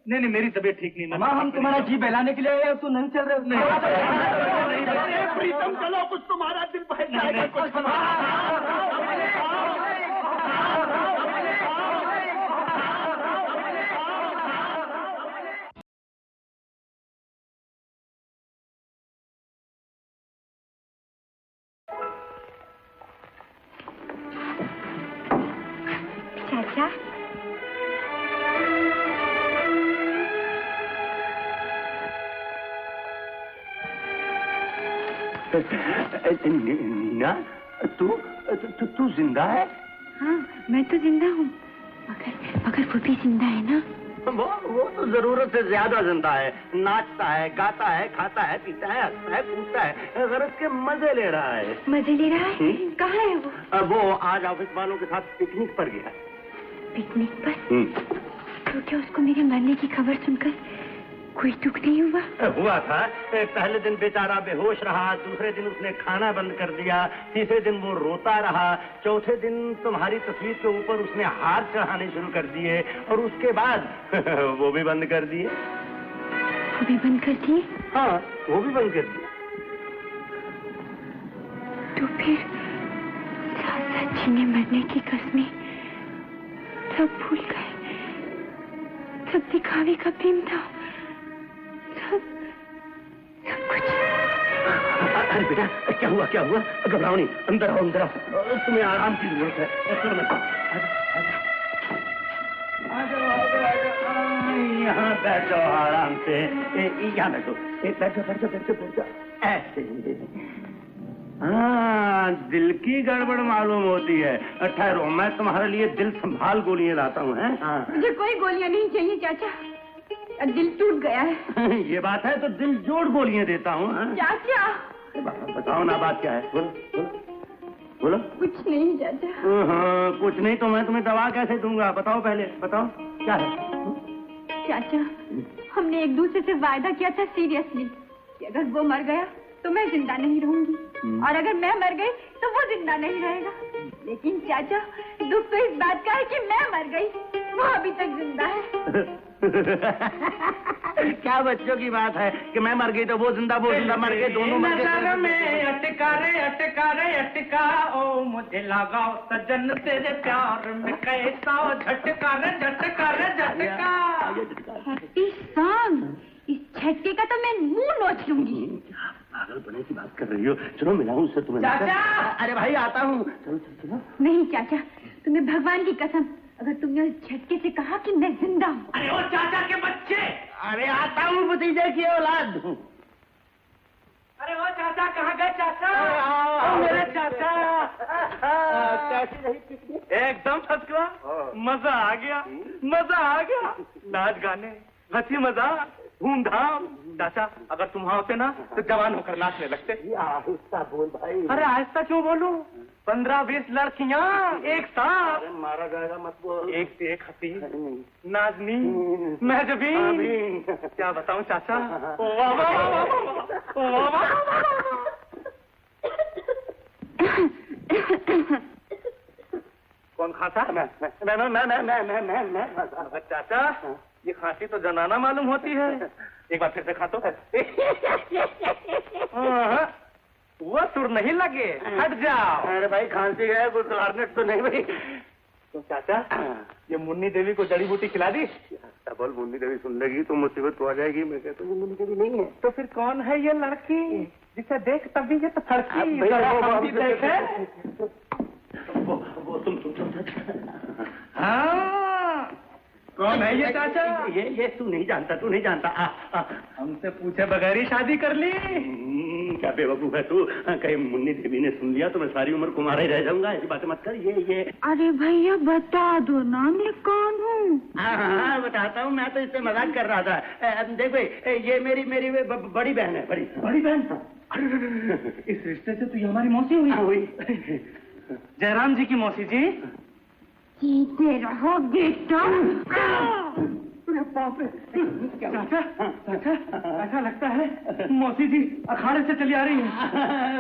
नहीं, मेरी तबीयत ठीक नहीं। माँ, हम तुम्हारा जी बहलाने के लिए आए हैं, तो नहीं चल रहे? नहीं, प्रीतम चलो, कुछ तुम्हारा दिल बहल जाएगा, कुछ चाचा, नीना, तू जिंदा है? हाँ, मैं तो जिंदा हूँ, मगर वो भी जिंदा है ना? वो तो जरूरत से ज्यादा जिंदा है, नाचता है, गाता है, खाता है, पीता है, हंसता है, कूदता है, गरज के मजे ले रहा है। मजे ले रहा है? कहाँ है वो? वो आज ऑफिस वालों के साथ पिकनिक पर गया है। पिकनिक पर? तो क्या उसको मेरे मरने की खबर सुनकर कोई दुख नहीं हुआ? हुआ था। पहले दिन बेचारा बेहोश रहा, दूसरे दिन उसने खाना बंद कर दिया, तीसरे दिन वो रोता रहा, चौथे दिन तुम्हारी तस्वीर के ऊपर उसने हार चढ़ाने शुरू कर दिए, और उसके बाद वो भी बंद कर दिए। वो भी बंद कर दिए? हाँ, वो भी बंद कर दिए। तो फिर चाचा जी ने मरने की कसमें सब भूल गए, सब दिखावे का प्रेम था, सब कुछ। अरे बेटा, क्या हुआ, क्या हुआ? घबराओ नहीं, अंदर आओ, अंदर आओ, तुम्हें आराम की जरूरत है। चलो मैं यहाँ बैठो आराम से, यहाँ बैठो, बैठो, ऐसे। हाँ, दिल की गड़बड़ मालूम होती है। ठहरो, मैं तुम्हारे लिए दिल संभाल गोलियां लाता हूँ। मुझे कोई गोलियां नहीं चाहिए चाचा, दिल टूट गया है। ये बात है तो दिल जोड़ गोलियां देता हूँ। चाचा बताओ ना, बात क्या है? बोलो। कुछ नहीं चाचा। हाँ, कुछ नहीं तो मैं तुम्हें दवा कैसे दूंगा? बताओ, पहले बताओ क्या है? चाचा, हमने एक दूसरे से वायदा किया था सीरियसली कि अगर वो मर गया तो मैं जिंदा नहीं रहूंगी, और अगर मैं मर गई तो वो जिंदा नहीं रहेगा। लेकिन चाचा, दुख तो इस बात का है कि मैं मर गई, वो अभी तक जिंदा है। क्या बच्चों की बात है कि मैं मर गई तो वो जिंदा मर गए, दोनों मर गए। अटका ओ मुझे लगाओ सजन तेरे प्यार में कैसा झटका रे झटका। हैप्पी सॉन्ग, इस झटके का तो मैं मुंह नोच लूंगी। पागल बने की बात कर रही हो? चलो मिलाऊं उससे तुम्हें। चाचा! अरे भाई, आता हूँ। चलो। नहीं चाचा, तुम्हें भगवान की कसम, अगर तुमने उस झटके से कहा कि मैं जिंदा हूँ। अरे वो चाचा के बच्चे! अरे आता हूँ, भतीजे की औलाद। अरे वो चाचा कहाँ गए? चाचा, मेरे चाचा। कैसी रही पिकनिक? एकदम फर्स्ट क्लास, मजा आ गया। नाच गाने, हंसी मजाक, धूमधाम। चाचा, अगर तुम वहाँ होते ना तो जवान होकर नाचने लगते। आहिस्ता बोल भाई। अरे आहिस्ता क्यों बोलूं? 15-20 लड़कियाँ एक साथ। मारा जाएगा मत बोल। एक से एक हंसी, नाजनी, महजबीन। क्या बताऊं चाचा? वाह वाह वाह वाह। कौन खाता? मैं। चाचा, ये खांसी तो जनाना मालूम होती है। एक बार फिर से खा तो। वो सुर नहीं लगे, हट जाओ। अरे भाई, खांसी है, कुछ क्लारनेट तो नहीं भाई। तो चाचा, ये मुन्नी देवी को जड़ी बूटी खिला दी? बोल, मुन्नी देवी सुन लेगी तो मुसीबत तो आ जाएगी। मैं कहता हूँ मुन्नी देवी नहीं है। तो फिर कौन है ये लड़की जिसे देख तभी ये तो फड़की? वो तुम। हाँ, कौन है ये चाचा? ये तू नहीं जानता। हमसे पूछे बगैर ही शादी कर ली? क्या बेवकूफ है तू? कहीं मुन्नी देवी ने सुन लिया तो मैं सारी उम्र कुमारा ही रह जाऊंगा। ऐसी बातें मत कर। ये अरे भैया बता दो ना, मैं कौन हूँ? हाँ, बताता हूँ। मैं तो इससे मजाक कर रहा था। देखो, ये मेरी बड़ी बहन है। बड़ी बहन। इस रिश्ते से तो ये हमारी मौसी हुई। जयराम जी की मौसी जी। जीते रहो बेटा। अरे बाप रे, चाचा चाचा ऐसा लगता है मौसी जी अखाड़े से चली आ रही है।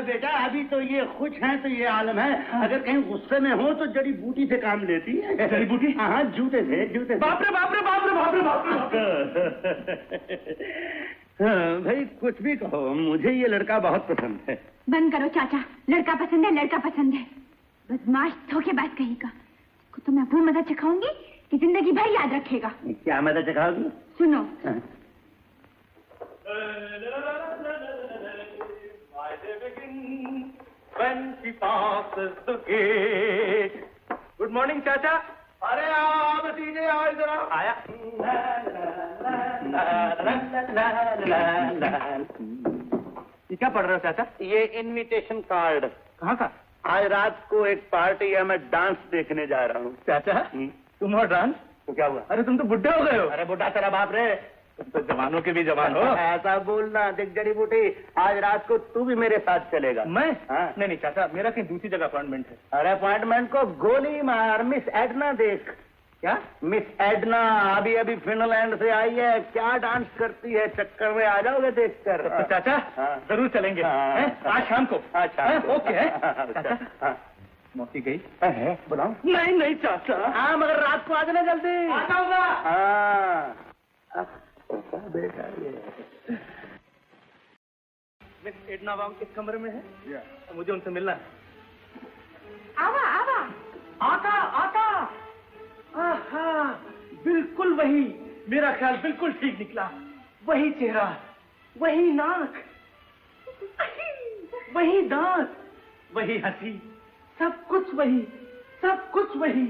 बेटा अभी तो ये खुश हैं तो ये आलम है, अगर कहीं गुस्से में हो तो जड़ी बूटी से काम लेती है। जड़ी बूटी? हाँ जूते से। बाप रे बाप रे बाप रे बाप रे बाप रे। हाँ, भाई कुछ भी कहो, मुझे ये लड़का बहुत पसंद है। बंद करो चाचा, लड़का पसंद है, लड़का पसंद है। बदमाश धोखेबाज कहेगा। इसको तो मैं अपनी मदद सिखाऊंगी कि जिंदगी भर याद रखेगा। क्या मदद सिखाओगी? सुनो। हाँ। गुड मॉर्निंग चाचा। अरे आओ भतीजे, आओ इधर आओ। आया। ये क्या पढ़ रहे हो चाचा? ये इनविटेशन कार्ड। कहाँ का? आज रात को एक पार्टी है, मैं डांस देखने जा रहा हूँ। चाचा तुम और डांस? तो क्या हुआ? अरे तुम तो बुढ़े हो गए हो। अरे बुढ़ा तेरा बाप रे, तुम तो जवानों के भी जवान हो। ऐसा बोलना। देख जड़ी बूटी, आज रात को तू भी मेरे साथ चलेगा। मैं? हाँ। नहीं चाचा, मेरा कहीं दूसरी जगह अपॉइंटमेंट है। अरे अपॉइंटमेंट को गोली मार। मिस एडना देख। क्या? मिस एडना अभी अभी फिनलैंड से आई है, क्या डांस करती है, चक्कर में आ जाओगे देखकर। तो चाचा हाँ। जरूर चलेंगे। हाँ। हैं? आज शाम को। अच्छा ओके। चाचा हाँ। मौसी गई है बुलाओ। नहीं चाचा। हाँ मगर रात को आ जाना जल्दी। आ जाऊंगा। हाँ बेटा ये मिस एडना वांग किस कमरे में है? मुझे उनसे मिलना है। आवा आवा। आता। आहा, बिल्कुल वही। मेरा ख्याल बिल्कुल ठीक निकला। वही चेहरा, वही नाक, वही दांत, वही हंसी, सब कुछ वही, सब कुछ वही।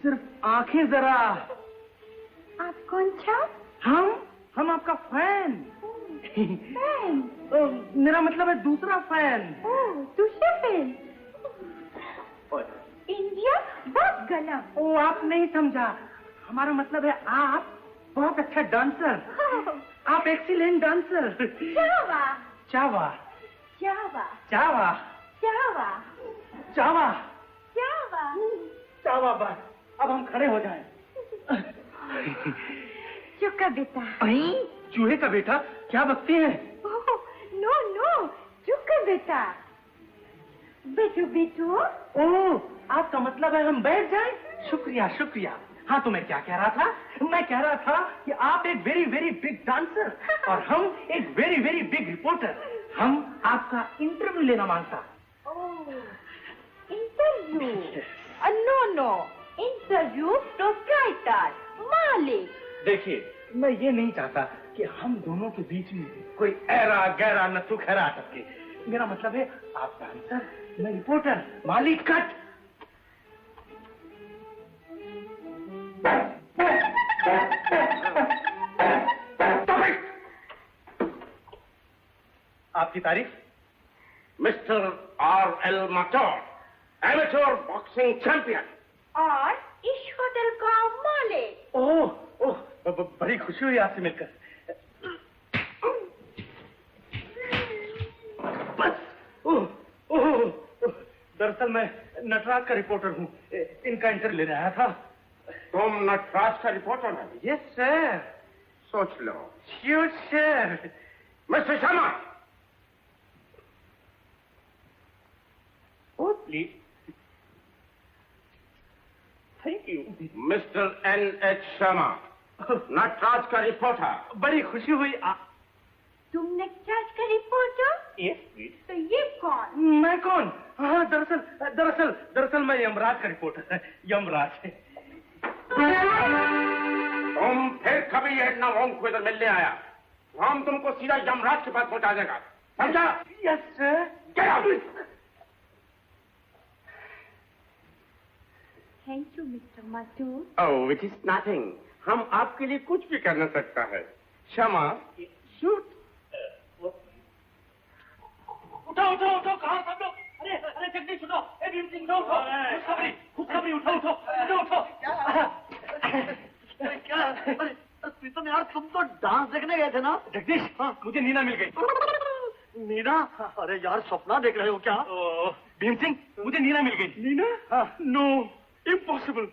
सिर्फ आंखें जरा। आप कौन छा? हम आपका फैन। फैन? मेरा मतलब है दूसरा फैन। दूसरा फैन? इंडिया बहुत गला। ओ आप नहीं समझा, हमारा मतलब है आप बहुत अच्छा डांसर। आप एक्सीलेंट डांसर। चावा चावा चावा चावा चावा चावा चावा चावा। बस अब हम खड़े हो जाएं। चुका बेटा। चूहे का बेटा क्या बकती है? नो चुका बेटा। बेटू। ओह आपका मतलब है हम बैठ जाएं? शुक्रिया। हाँ तो मैं क्या कह रहा था? मैं कह रहा था कि आप एक वेरी वेरी बिग डांसर और हम एक वेरी वेरी बिग रिपोर्टर। हम आपका इंटरव्यू लेना मांगता। इंटरव्यू? नो इंटरव्यू प्रोप्राइटर, मालिक। देखिए मैं ये नहीं चाहता कि हम दोनों के बीच में कोई ऐरा गैरा नथु खैरा आ सके। मेरा मतलब है आप डांसर, मैं रिपोर्टर, मालिक। कट। आपकी तारीफ? Mister R.L. Mator, amateur boxing champion. और इस होटल का मालिक। ओह बड़ी खुशी हुई आपसे मिलकर। दरअसल मैं नटराज का रिपोर्टर हूँ, इनका इंटरव्यू लेने आया था। तुम नटराज का रिपोर्टर है? Yes sir. सोच लो। Sure sir. Mister Sharma. Oh please. Thank you. Mister N.H. Sharma, Natraj का रिपोर्टर। बड़ी खुशी हुई। तुम नटराज का रिपोर्टर? Yes please. तो ये कौन? मैं कौन? हाँ दरअसल मैं यमराज का रिपोर्टर है। यमराज। तुम फिर कभी एडना वांग को इधर मिलने आया तो हम तुमको सीधा यमराज के पास पहुंचा देगा, समझा? Yes sir. Get out. Thank you mister Mathur. Oh it is nothing. हम आपके लिए कुछ भी कर न सकता है। क्षमा। शूट। उठो कहाँ सब लोग? अरे जगदीश उठो। भीम सिंह उठो। खुशखबरी उठो। क्या? प्रीतम यार तुम तो डांस देखने गए थे ना? जगदीश मुझे नीना मिल गई। नीना? अरे यार सपना देख रहे हो क्या? भीम सिंह मुझे नीना मिल गई। नीना? No impossible.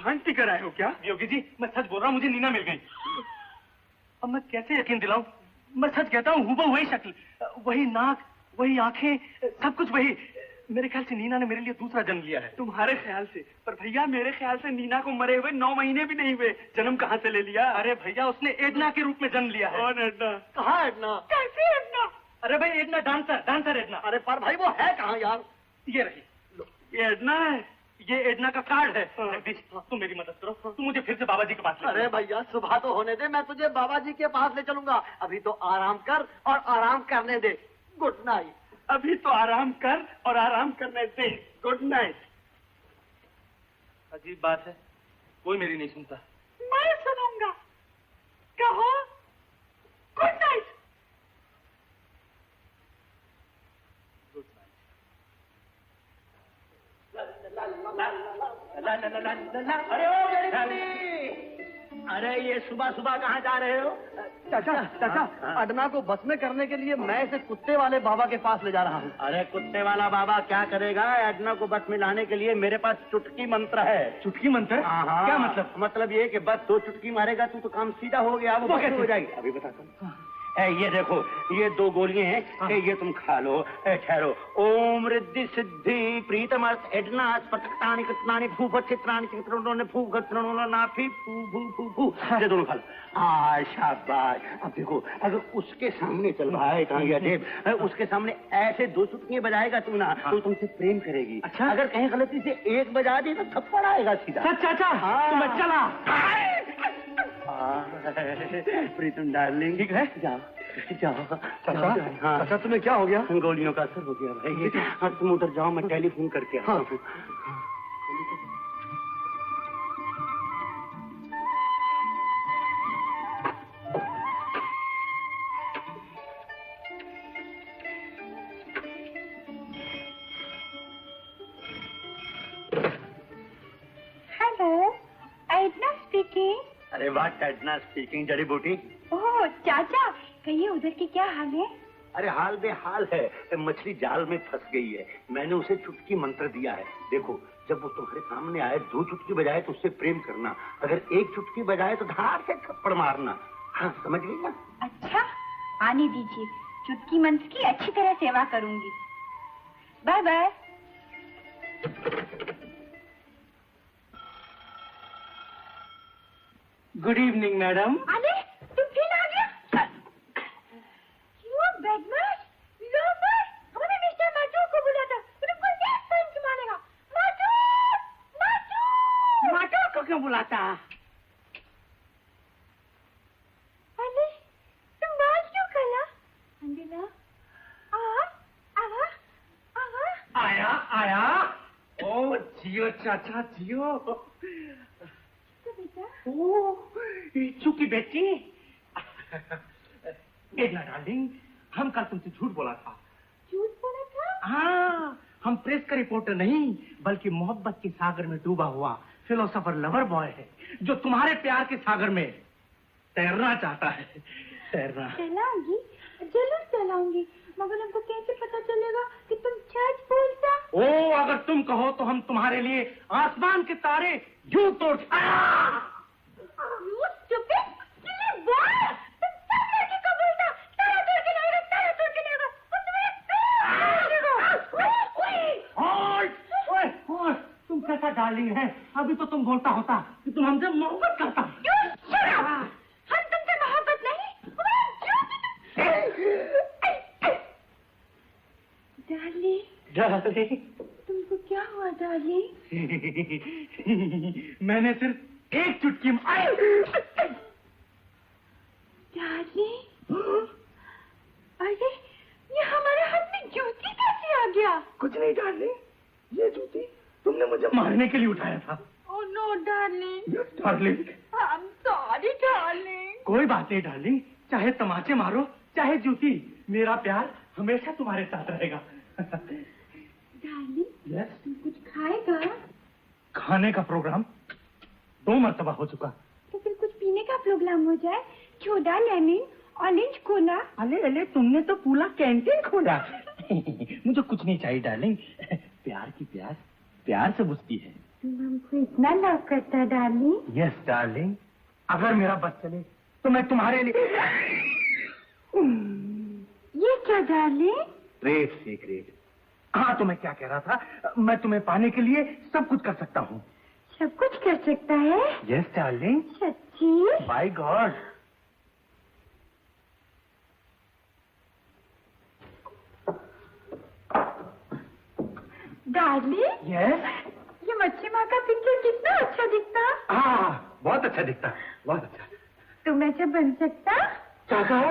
भांति कर आए हो क्या? योगी जी मैं सच बोल रहा हूँ, मुझे नीना मिल गई। अब मैं कैसे यकीन दिलाऊं? मैं सच कहता हूँ, हूबहू वही शक्ल, वही नाक, वही आंखें, सब कुछ वही। मेरे ख्याल से नीना ने मेरे लिए दूसरा जन्म लिया है। तुम्हारे ख्याल से? पर भैया मेरे ख्याल से नीना को मरे हुए 9 महीने भी नहीं हुए, जन्म कहाँ से ले लिया? अरे भैया उसने एडना के रूप में जन्म लिया है। कौन एडना? कहाँ एडना? कैसे एडना? अरे भाई एडना डांसर एडना। अरे पर भाई वो है कहाँ यार? ये रही, ये एडना है? ये एडना का कार्ड है। जगदीश तुम मेरी मदद करो, तुम मुझे फिर से बाबा जी के पास ले अरे भैया सुबह तो होने दे, मैं तुझे बाबा जी के पास ले चलूंगा। अभी तो आराम कर और आराम करने दे। Good night. अभी तो आराम कर और आराम करने दे। Good night. अजीब बात है, कोई मेरी नहीं सुनता। मैं सुनूंगा। कहो गुड नाइट। अरे ओ मेरी बेटी, अरे ये सुबह सुबह कहाँ जा रहे हो? चाचा अडना को बस में करने के लिए मैं इसे कुत्ते वाले बाबा के पास ले जा रहा हूँ। अरे कुत्ते वाला बाबा क्या करेगा? एडना को बस में लाने के लिए मेरे पास चुटकी मंत्र है। चुटकी मंत्र? क्या मतलब? मतलब ये कि बस 2 चुटकी मारेगा तू तो काम सीधा हो गया, वो कैसे हो जाएगी? अभी बताता हूँ। ये देखो, ये 2 गोलियां हैं, ये तुम खा लो। ठहरो। ओम रिद्धि सिद्धि प्रीतमर्थ एडना स्पर्शक्तानि कृत्नानि फूफ चित्राणि चित्रों फूफ गत्रों नाफी फू फू फू फू। ये दोनों खा लो। शाबाश। अब देखो, अगर उसके सामने चल रहा है कहाँ गया टेप, उसके सामने ऐसे 2 चुटकियां बजाएगा तू ना, तो तुमसे प्रेम करेगी। अच्छा? अगर कहीं गलती से 1 बजा दी तो थप्पड़ आएगा सीधा। चाचा तो मैं चला। प्रीतम डार्लिंग, ठीक है? जाओ जाओ। चाचा तुम्हें क्या हो गया? गोलियों का असर हो गया भाई। हाँ तुम उधर जाओ, मैं टेलीफोन करके आता हूँ। Hello, Edna speaking. अरे वाह, एडना स्पीकिंग। जड़ी बूटी। ओह चाचा, कहिए उधर की क्या हाल है? अरे हाल बेहाल है, मछली जाल में फंस गई है। मैंने उसे चुटकी मंत्र दिया है। देखो, जब वो तुम्हारे सामने आए 2 चुटकी बजाए तो उससे प्रेम करना, अगर 1 चुटकी बजाए तो धार से थप्पड़ मारना। हाँ समझ गई ना? अच्छा, आने दीजिए, चुटकी मंत्र की अच्छी तरह सेवा करूंगी। Bye bye. Good evening madam. अरे तुम फिर आ गया? क्यों बदमाश, लोफर, हमने मिस्टर माचू को बुलाया था, तुमको क्या पंच मारेगा? माचू, माचू, माचू को क्यों बुलाता? अरे तुम बाल क्यों काला? अंजना, आया। ओ जियो चाचा जियो। तो बेटा ओ चुकी बेटी। एडना डार्लिंग, हम कल तुमसे झूठ बोला था। झूठ बोला था? हाँ, हम प्रेस का रिपोर्टर नहीं, बल्कि मोहब्बत के सागर में डूबा हुआ फिलोसोफर लवर बॉय है, जो तुम्हारे प्यार के सागर में तैरना चाहता है। तैरना चलाऊंगी, जरूर चलाऊंगी, मगर हमको कैसे पता चलेगा कि तुम सच बोलता? ओ अगर तुम कहो तो हम तुम्हारे लिए आसमान के तारे यूं तोड़। तुम कैसा डार्लिंग है? अभी तो तुम बोलता होता कि तुम हमसे मोहब्बत करता। हम तुमसे मोहब्बत नहीं, डार्लिंग, तुमको क्या हुआ डार्लिंग? मैंने सिर्फ 1 चुटकी डार्लिंग, अरे ये हमारे हाथ में जूती कैसे आ गया? कुछ नहीं डार्लिंग, ये जूती तुमने मुझे मारने के लिए उठाया था। Oh no darling. Darling, I am sorry darling. कोई बात नहीं डार्लिंग, चाहे तमाचे मारो चाहे जूती, मेरा प्यार हमेशा तुम्हारे साथ रहेगा। Darling, yes? तुम कुछ खाएगा? खाने का प्रोग्राम 2 मरतबा हो चुका। तो फिर कुछ पीने का प्रोग्राम हो जाए, सोडा, लेमन, ऑरेंज कोला। अले तुमने तो पूरा कैंटीन खोला। मुझे कुछ नहीं चाहिए डार्लिंग, प्यार की प्यार प्यार से बुझती है। तुम हमको इतना लव करता है डार्लिंग? यस डार्लिंग, अगर मेरा बस चले तो मैं तुम्हारे लिए ये क्या डार्लिंग? Great secret. हाँ, तो मैं क्या कह रहा था, मैं तुम्हें पाने के लिए सब कुछ कर सकता हूँ। सब कुछ कर सकता है? Yes darling. सच्ची? By god. Darling, yes. ये मच्छी माँ का पिक्चर कितना अच्छा दिखता। हाँ, बहुत अच्छा दिखता, बहुत अच्छा। तुम ऐसा बन सकता? क्या कहा?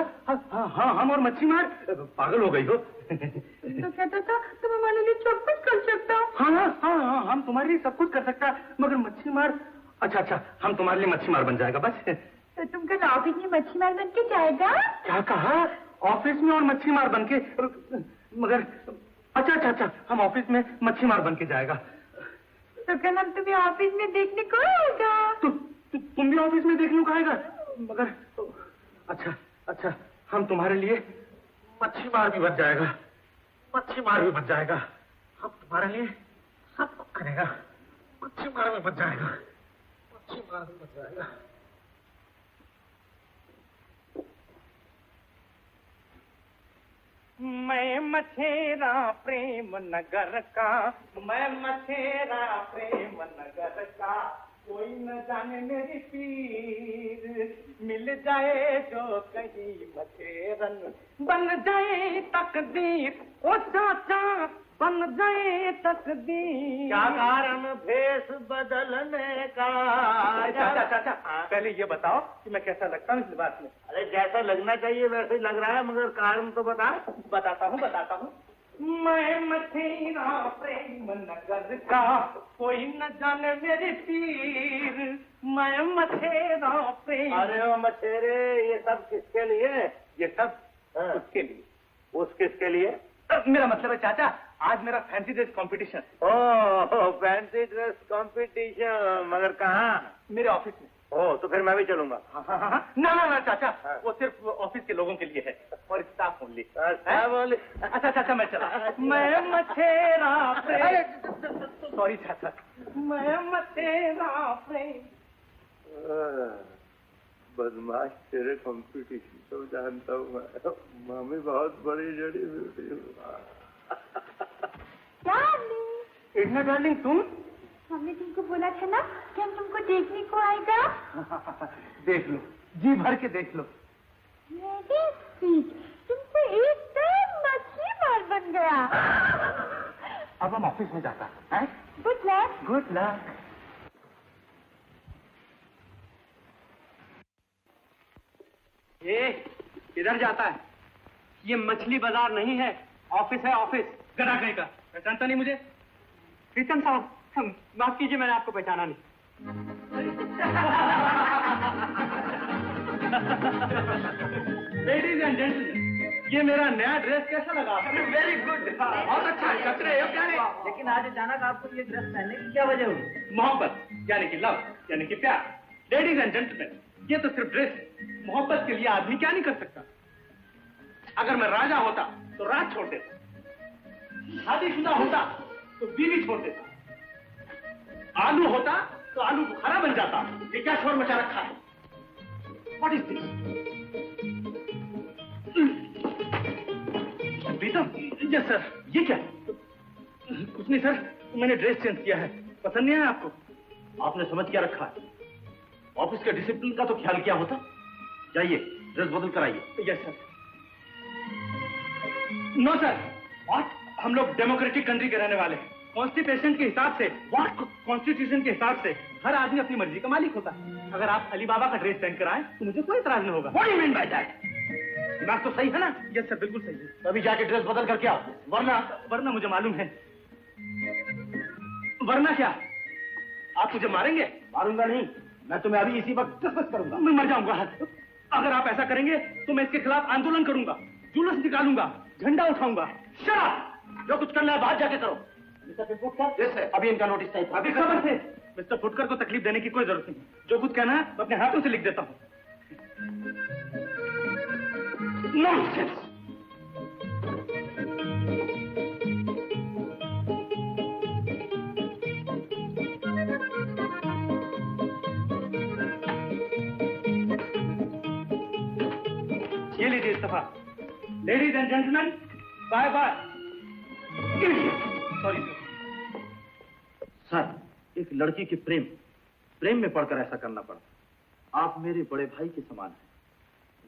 हाँ, हम और मच्छी मार पागल हो गई हो। तो कहता था तुम हमारे लिए सब कुछ कर सकता। हाँ, हम तुम्हारे लिए सब कुछ कर सकता, मगर मच्छी मार। अच्छा, हम तुम्हारे लिए मच्छी मार बन जाएगा बस। तो तुम कल ऑफिस में मच्छी मार बन के जाएगा? क्या कहा? ऑफिस में और मच्छी मार बन के? मगर अच्छा, हम ऑफिस में मच्छी मार बन के जाएगा। तो कल हम तुम्हें ऑफिस में देखने को आएगा। तुम भी ऑफिस में देखने को आएगा? मगर अच्छा, हम तुम्हारे लिए मच्छी मार भी बन जाएगा, मच्छी मार भी बन जाएगा। हम तुम्हारे लिए सब कुछ करेगा, मच्छी मार भी बन जाएगा, मच्छी मार भी बन जाएगा। मैं मछेरा प्रेम नगर का, मैं मछेरा प्रेम नगर का, कोई न जाने मेरी पीर, मिल जाए जो कहीं मछेरन, बन जाए तकदीर, ओ चाचा बन जाए तकदीर। क्या कारण भेष बदलने का? चाचा, पहले ये बताओ कि मैं कैसा लगता हूँ इस लिबास में? अरे जैसा लगना चाहिए वैसे ही लग रहा है, मगर कारण तो बता। बताता हूँ। मैं मछेरा प्रेम नगर का, कोई न जाने मेरी पीर, मैं मछेरा प्रेम। अरे ओ मछेरे, ये सब किसके लिए? ये सब उसके लिए। उस किसके लिए? मेरा मतलब है चाचा, आज मेरा फैंसी ड्रेस कंपटीशन। ओह, फैंसी ड्रेस कंपटीशन, मगर कहाँ? मेरे ऑफिस में। ओह, तो फिर मैं भी चलूंगा। हाँ। ना चाचा, वो सिर्फ ऑफिस के लोगों के लिए है और स्टाफ ओनली। अच्छा, मैं चला। मैं मछेरा प्रेम। सॉरी चाचा, मैं मछेरा प्रेम। बदमाश, तेरे कंपटीशन तो जानता हूँ मैं, मामी बहुत बड़ी जड़ी ब्यूटी। डार्लिंग, डार्लिंग तुम? हमने तुमको बोला था ना कि हम तुमको देखने को आएगा। देख लो, जी भर के देख लो। तुमको एकदम मच्छी मार बन गया। अब हम ऑफिस में जाता है। Good luck. Good luck. ये किधर जाता है? ये मछली बाजार नहीं है, ऑफिस है, ऑफिस। गधा कहीं का, पहचानता नहीं मुझे? प्रीतम साहब, माफ कीजिए, मैंने आपको पहचाना नहीं। लेडीज एंड जेंटलमैन, ये मेरा नया ड्रेस कैसा लगा? वेरी गुड, बहुत अच्छा है। कचरे हो क्या? लेकिन आज अचानक आपको ये ड्रेस पहनने की क्या वजह हुई? मोहब्बत यानी कि लव, यानी कि प्यार। लेडीज एंड जेंटलमैन, ये तो सिर्फ ड्रेस। मोहब्बत के लिए आदमी क्या नहीं कर सकता? अगर मैं राजा होता तो राज छोड़ देता, शादीशुदा होता तो बीवी छोड़ देता, आलू होता तो आलू बुखारा बन जाता। ये क्या शोर मचा रखा है? What is this? Pritam, yes sir. ये क्या? कुछ नहीं सर, मैंने ड्रेस चेंज किया है। पसंद नहीं है आपको? आपने समझ क्या रखा है? ऑफिस के डिसिप्लिन का तो ख्याल क्या होता? जाइए, ड्रेस बदल कर आइए। Yes sir. No sir. What? हम लोग डेमोक्रेटिक कंट्री के रहने वाले हैं। कॉन्स्टिट्यूशन के हिसाब से, व्हाट कॉन्स्टिट्यूशन के हिसाब से हर आदमी अपनी मर्जी का मालिक होता है। अगर आप अली बाबा का ड्रेस पहन कर आए तो मुझे कोई इतराज नहीं होगा। What do you mean by that? दिमाग तो सही है ना? यस सर, बिल्कुल सही है। अभी जाके ड्रेस बदल करके आओ, वरना मुझे मालूम है। वरना क्या? आप मुझे मारेंगे? मारूंगा नहीं, मैं तुम्हें अभी इसी वक्त डिस्कस करूंगा। मैं मर जाऊंगा अगर आप ऐसा करेंगे तो मैं इसके खिलाफ आंदोलन करूंगा, जुलूस निकालूंगा, झंडा उठाऊंगा। Shut up! जो कुछ करना है बाहर जाके करो। मिस्टर फुटकर, अभी इनका नोटिस चाहिए। अभी खबर से मिस्टर फुटकर को तकलीफ देने की कोई जरूरत नहीं। जो कुछ कहना है मैं अपने हाथों से लिख देता हूँ। नॉनसेंस! लीजिए इस्तीफा। Ladies and gentleman, bye bye. Sorry sir, एक लड़की के प्रेम में पड़कर ऐसा करना पड़ा। आप मेरे बड़े भाई के समान हैं।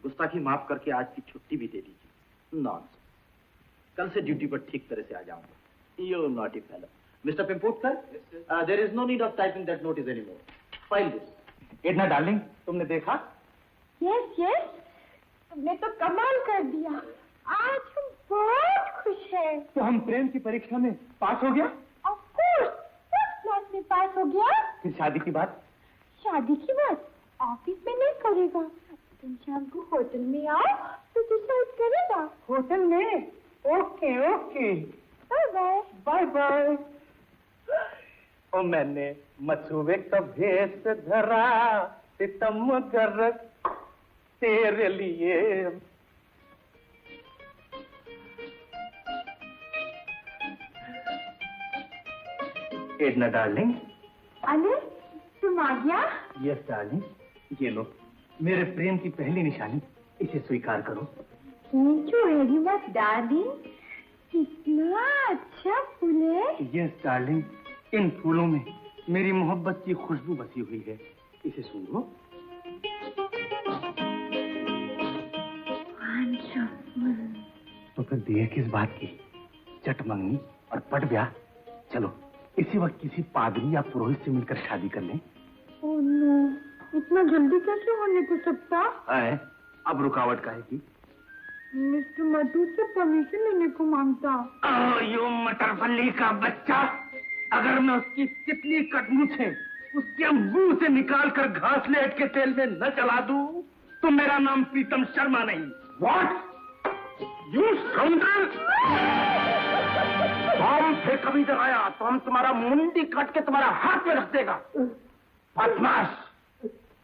गुस्ताखी माफ करके आज की छुट्टी भी दे दीजिए। नॉनसेंस, कल से ड्यूटी पर ठीक तरह से आ जाऊंगा। You naughty fellow. Mister Pimpotkar, there is no need of typing that notice anymore. File this. Edna darling, तुमने देखा? यस यस, तुमने तो कमाल कर दिया। आज हम बहुत खुश हैं। तो हम प्रेम की परीक्षा में पास हो गया? ऑफ कोर्स, फर्स्ट क्लास में पास हो गया। फिर शादी की बात? शादी की बात ऑफिस में नहीं करेगा। तुम शाम को होटल में आओ तो डिसाइड करेगा। होटल में? Okay okay, bye bye. Bye bye. Oh मैंने मछुए का भेष धरा, सितम कर तेरे लिए। Edna darling. अरे तुम आ गया? यस डार्लिंग, ये लो मेरे प्रेम की पहली निशानी, इसे स्वीकार करो। Thank you very much darling. कितना अच्छा फूल है। यस डार्लिंग, इन फूलों में मेरी मोहब्बत की खुशबू बसी हुई है। इसे सूंघो। तो फिर देर किस बात की? चट मंगनी और पट ब्याह। चलो इसी वक्त किसी पादरी या पुरोहित से मिलकर शादी कर लें। ओह नो, इतना जल्दी कैसे होने को सकता? अब रुकावट काहे की? मिस्टर मधु से परमिशन लेने को मांगता। यो मटर फल्ली का बच्चा, अगर मैं उसकी कितनी कटमुछे उसके मुंह से निकाल कर घास लेट के तेल में न चला दूं, तो मेरा नाम प्रीतम शर्मा नहीं। What? You scoundrel! हम फिर कभी इधर आया तो हम तुम्हारा मुंडी काट के तुम्हारा हाथ में रख देगा। बदमाश!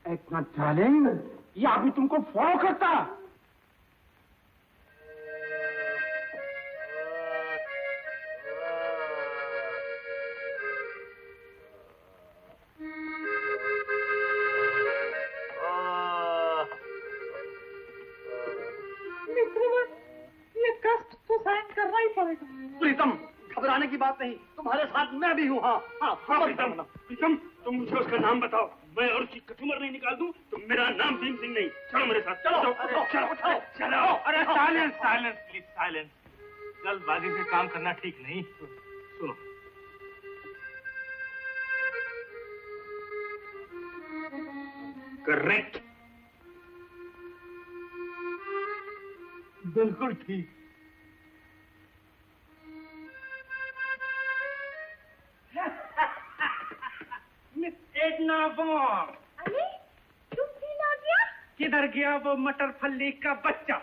इतना डार्लिंग, ये अभी तुमको फॉलो करता। प्रीतम, घबराने की बात नहीं, तुम्हारे साथ मैं भी हूँ। हाँ प्रीतम, तुम मुझे उसका नाम बताओ। मैं और उसकी कचूमर नहीं निकाल दूं तो मेरा नाम भीम सिंह नहीं। चलो मेरे साथ, चलो। अरे साइलेंस साइलेंस प्लीज साइलेंस। जल्दबाजी से काम करना ठीक नहीं। सुनो, करेक्ट, बिल्कुल ठीक। Miss Edna Vaughan. अरे तुम फिर आ गया? किधर गया वो मटर फल्ली का बच्चा?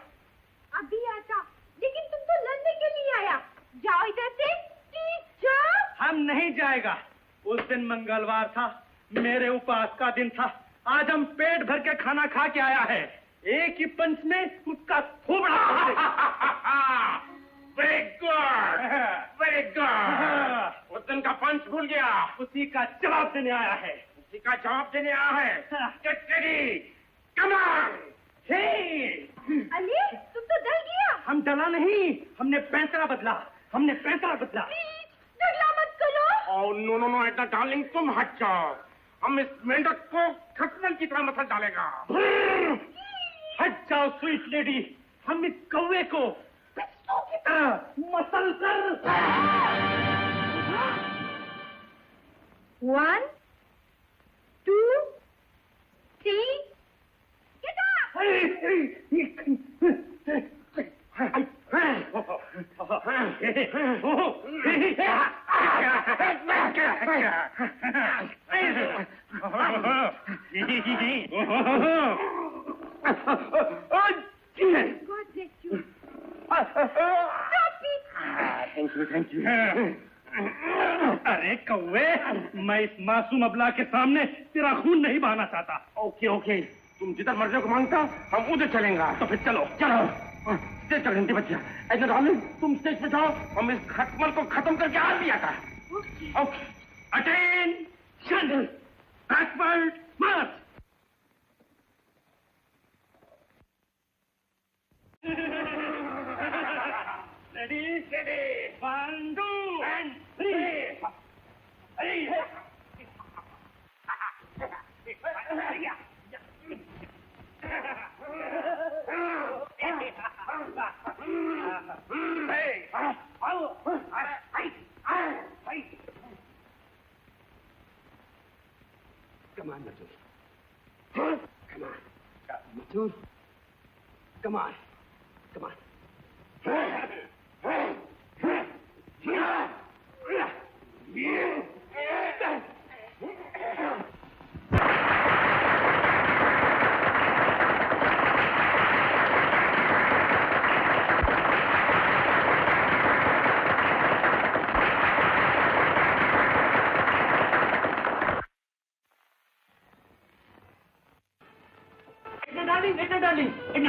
अभी आता, लेकिन तुम तो लड़ने के लिए आया। जाओ इधर से, प्लीज जाओ। हम नहीं जाएगा। उस दिन मंगलवार था, मेरे उपवास का दिन था। आज हम पेट भर के खाना खा के आया है। एक ही पंच में उसका थोबड़ा। Very good, very good. उस दिन का पंच भूल गया, उसी का जवाब देने आया है। उसी का जवाब देने आया है। Get ready, come on, hey! Ali तुम तो डर गया। हम डरा नहीं, हमने फैसला बदला। प्लीज झगड़ा मत करो। Oh no no no, इतना डार्लिंग तुम हट जाओ। हम इस मेंढक को खटमल की तरह मसल डालेगा। हट जाओ स्वीट लेडी, हम इस कौवे को पिस्तौल की तरह मसल कर। 1 2 3 get God bless you. Stop it. Thank you. अरे कौवे, मैं इस मासूम अबला के सामने तेरा खून नहीं बहाना चाहता। ओके, तुम जिधर मर्जी को मांगता, हम उधर चलेंगे। तो फिर चलो। स्टेज पर घंटी बच्चा। ऐसा डार्लिंग, तुम स्टेज पे जाओ, हम इस खटमल को खत्म करके आ दिया था। Okay, attention, backward March. Ready, steady. 1, 2, and 3. Come on, Matur. Come on. Matur. Come on. Come on.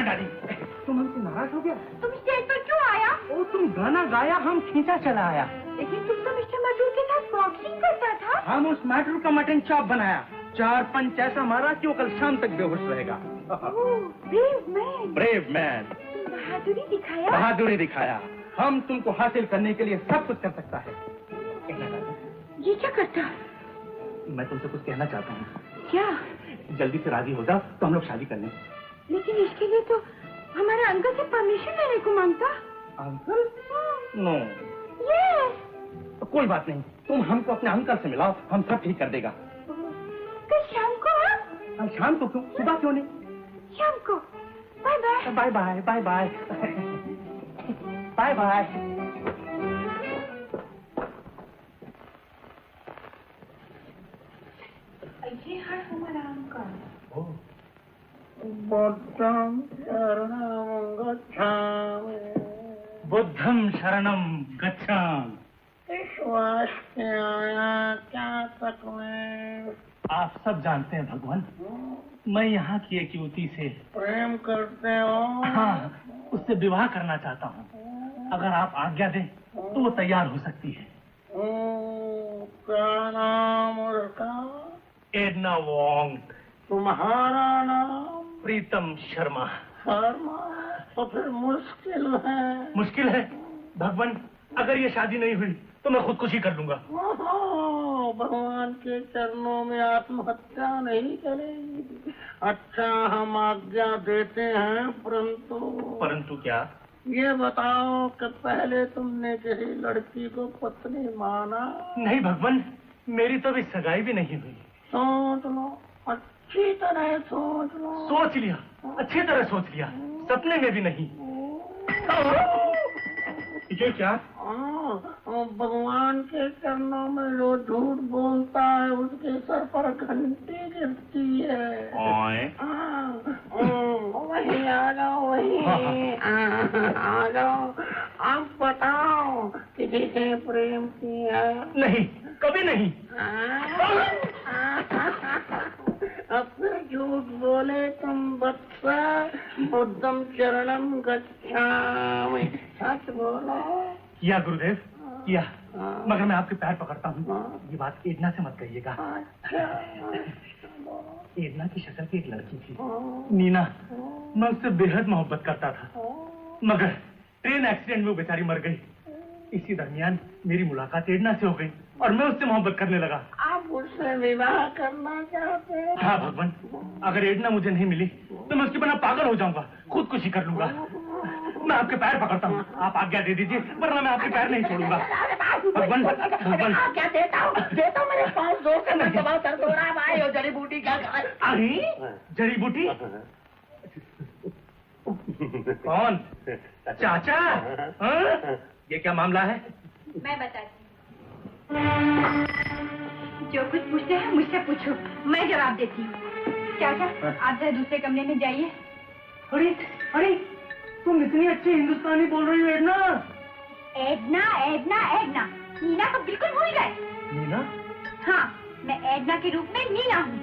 Darling तुम हमसे नाराज हो गया? तुम स्टेज पर क्यों आया? ओ तुम गाना गाया, हम खींचा चला आया। लेकिन तुम तो मिस्टर मजूर के साथ बॉक्सिंग करता था। हम उस मैटर का मटन चॉप बनाया, 4 पंच ऐसा मारा कि वो कल शाम तक बेहोश रहेगा। Brave man. बहादुरी दिखाया। बहादुरी दिखाया। हम तुमको हासिल करने के लिए सब कुछ कर सकता है। ये क्या करता? मैं तुमसे कुछ कहना चाहता हूँ। क्या? जल्दी से राजी हो जाओ तो हम लोग शादी कर लें। लेकिन इसके लिए तो हमारे अंकल से परमिशन लेने को मांगता। अंकल? नो। यस। तो कोई बात नहीं, तुम हमको अपने अंकल से मिलाओ, हम सब ठीक कर देगा। कल शाम को? हाँ, शाम को क्यों, सुबह क्यों नहीं? शाम को। Bye bye. Bye bye bye bye bye bye. ये है हमारा अंकल। बुद्धं शरणं गच्छामि। बुद्धं शरणं गच्छामि। विश्वास के आया क्या तकलीफ? आप सब जानते हैं भगवान, मैं यहाँ की एक युवती से प्रेम करते हो? हाँ, उससे विवाह करना चाहता हूँ। अगर आप आज्ञा दें तो वो तैयार हो सकती है। क्या नाम उसका? Edna Wong. तुम्हारा नाम? प्रीतम शर्मा। शर्मा? तो फिर मुश्किल है। मुश्किल है भगवान, अगर ये शादी नहीं हुई तो मैं खुदकुशी कर लूंगा। भगवान के चरणों में आत्महत्या नहीं करेगी। अच्छा, हम आज्ञा देते हैं, परंतु क्या? ये बताओ कि पहले तुमने किसी लड़की को पत्नी माना? नहीं भगवान, मेरी तो अभी सगाई भी नहीं हुई। सोच लो, अच्छी तरह सोच लो। सोच लिया, अच्छी तरह सोच लिया, सपने में भी नहीं। ये क्या? भगवान के चरणों में जो झूठ बोलता है उसके सर पर घंटी गिरती है। वही आ जाओ, वही आ जाओ। आप बताओ, किसी से प्रेम किया? नहीं, कभी नहीं। अब फिर झूठ बोले तुम बच्चा। बुद्धम चरणम गच्छामि। सच बोलो। किया गुरुदेव, किया। मगर मैं आपके पैर पकड़ता हूँ, ये बात एडना से मत कहिएगा। एडना की शक्ल की एक लड़की थी, नीना। मैं उससे बेहद मोहब्बत करता था, मगर ट्रेन एक्सीडेंट में वो बेचारी मर गई। इसी दरमियान मेरी मुलाकात एडना से हो गई और मैं उससे मोहब्बत करने लगा। आप उससे विवाह करना चाहते हैं? हाँ भगवान, अगर एडना मुझे नहीं मिली तो मैं उसके बिना पागल हो जाऊंगा, खुदकुशी कर लूंगा। मैं आपके पैर पकड़ता हूँ, आप आज्ञा दे दीजिए, वरना मैं आपके पैर नहीं छोड़ूंगा। भगवान, भगवान। क्या देता हूँ मेरे पास दो से मैं दबा कर दो रहा भाई। और जड़ी बूटी क्या? अरे जड़ी बूटी? कौन? चाचा? हाँ? ये क्या मामला है? मैं बताती हूँ। जो कुछ पूछते हैं मुझसे पूछो, मैं जवाब देती हूँ। चाचा, आप जरा दूसरे कमरे में जाइए। अरे अरे, तुम इतनी अच्छी हिंदुस्तानी बोल रही हो Edna. Edna, Edna, Edna. Neena को बिल्कुल भूल गए। नीना? हाँ, मैं एडना के रूप में नीना हूँ।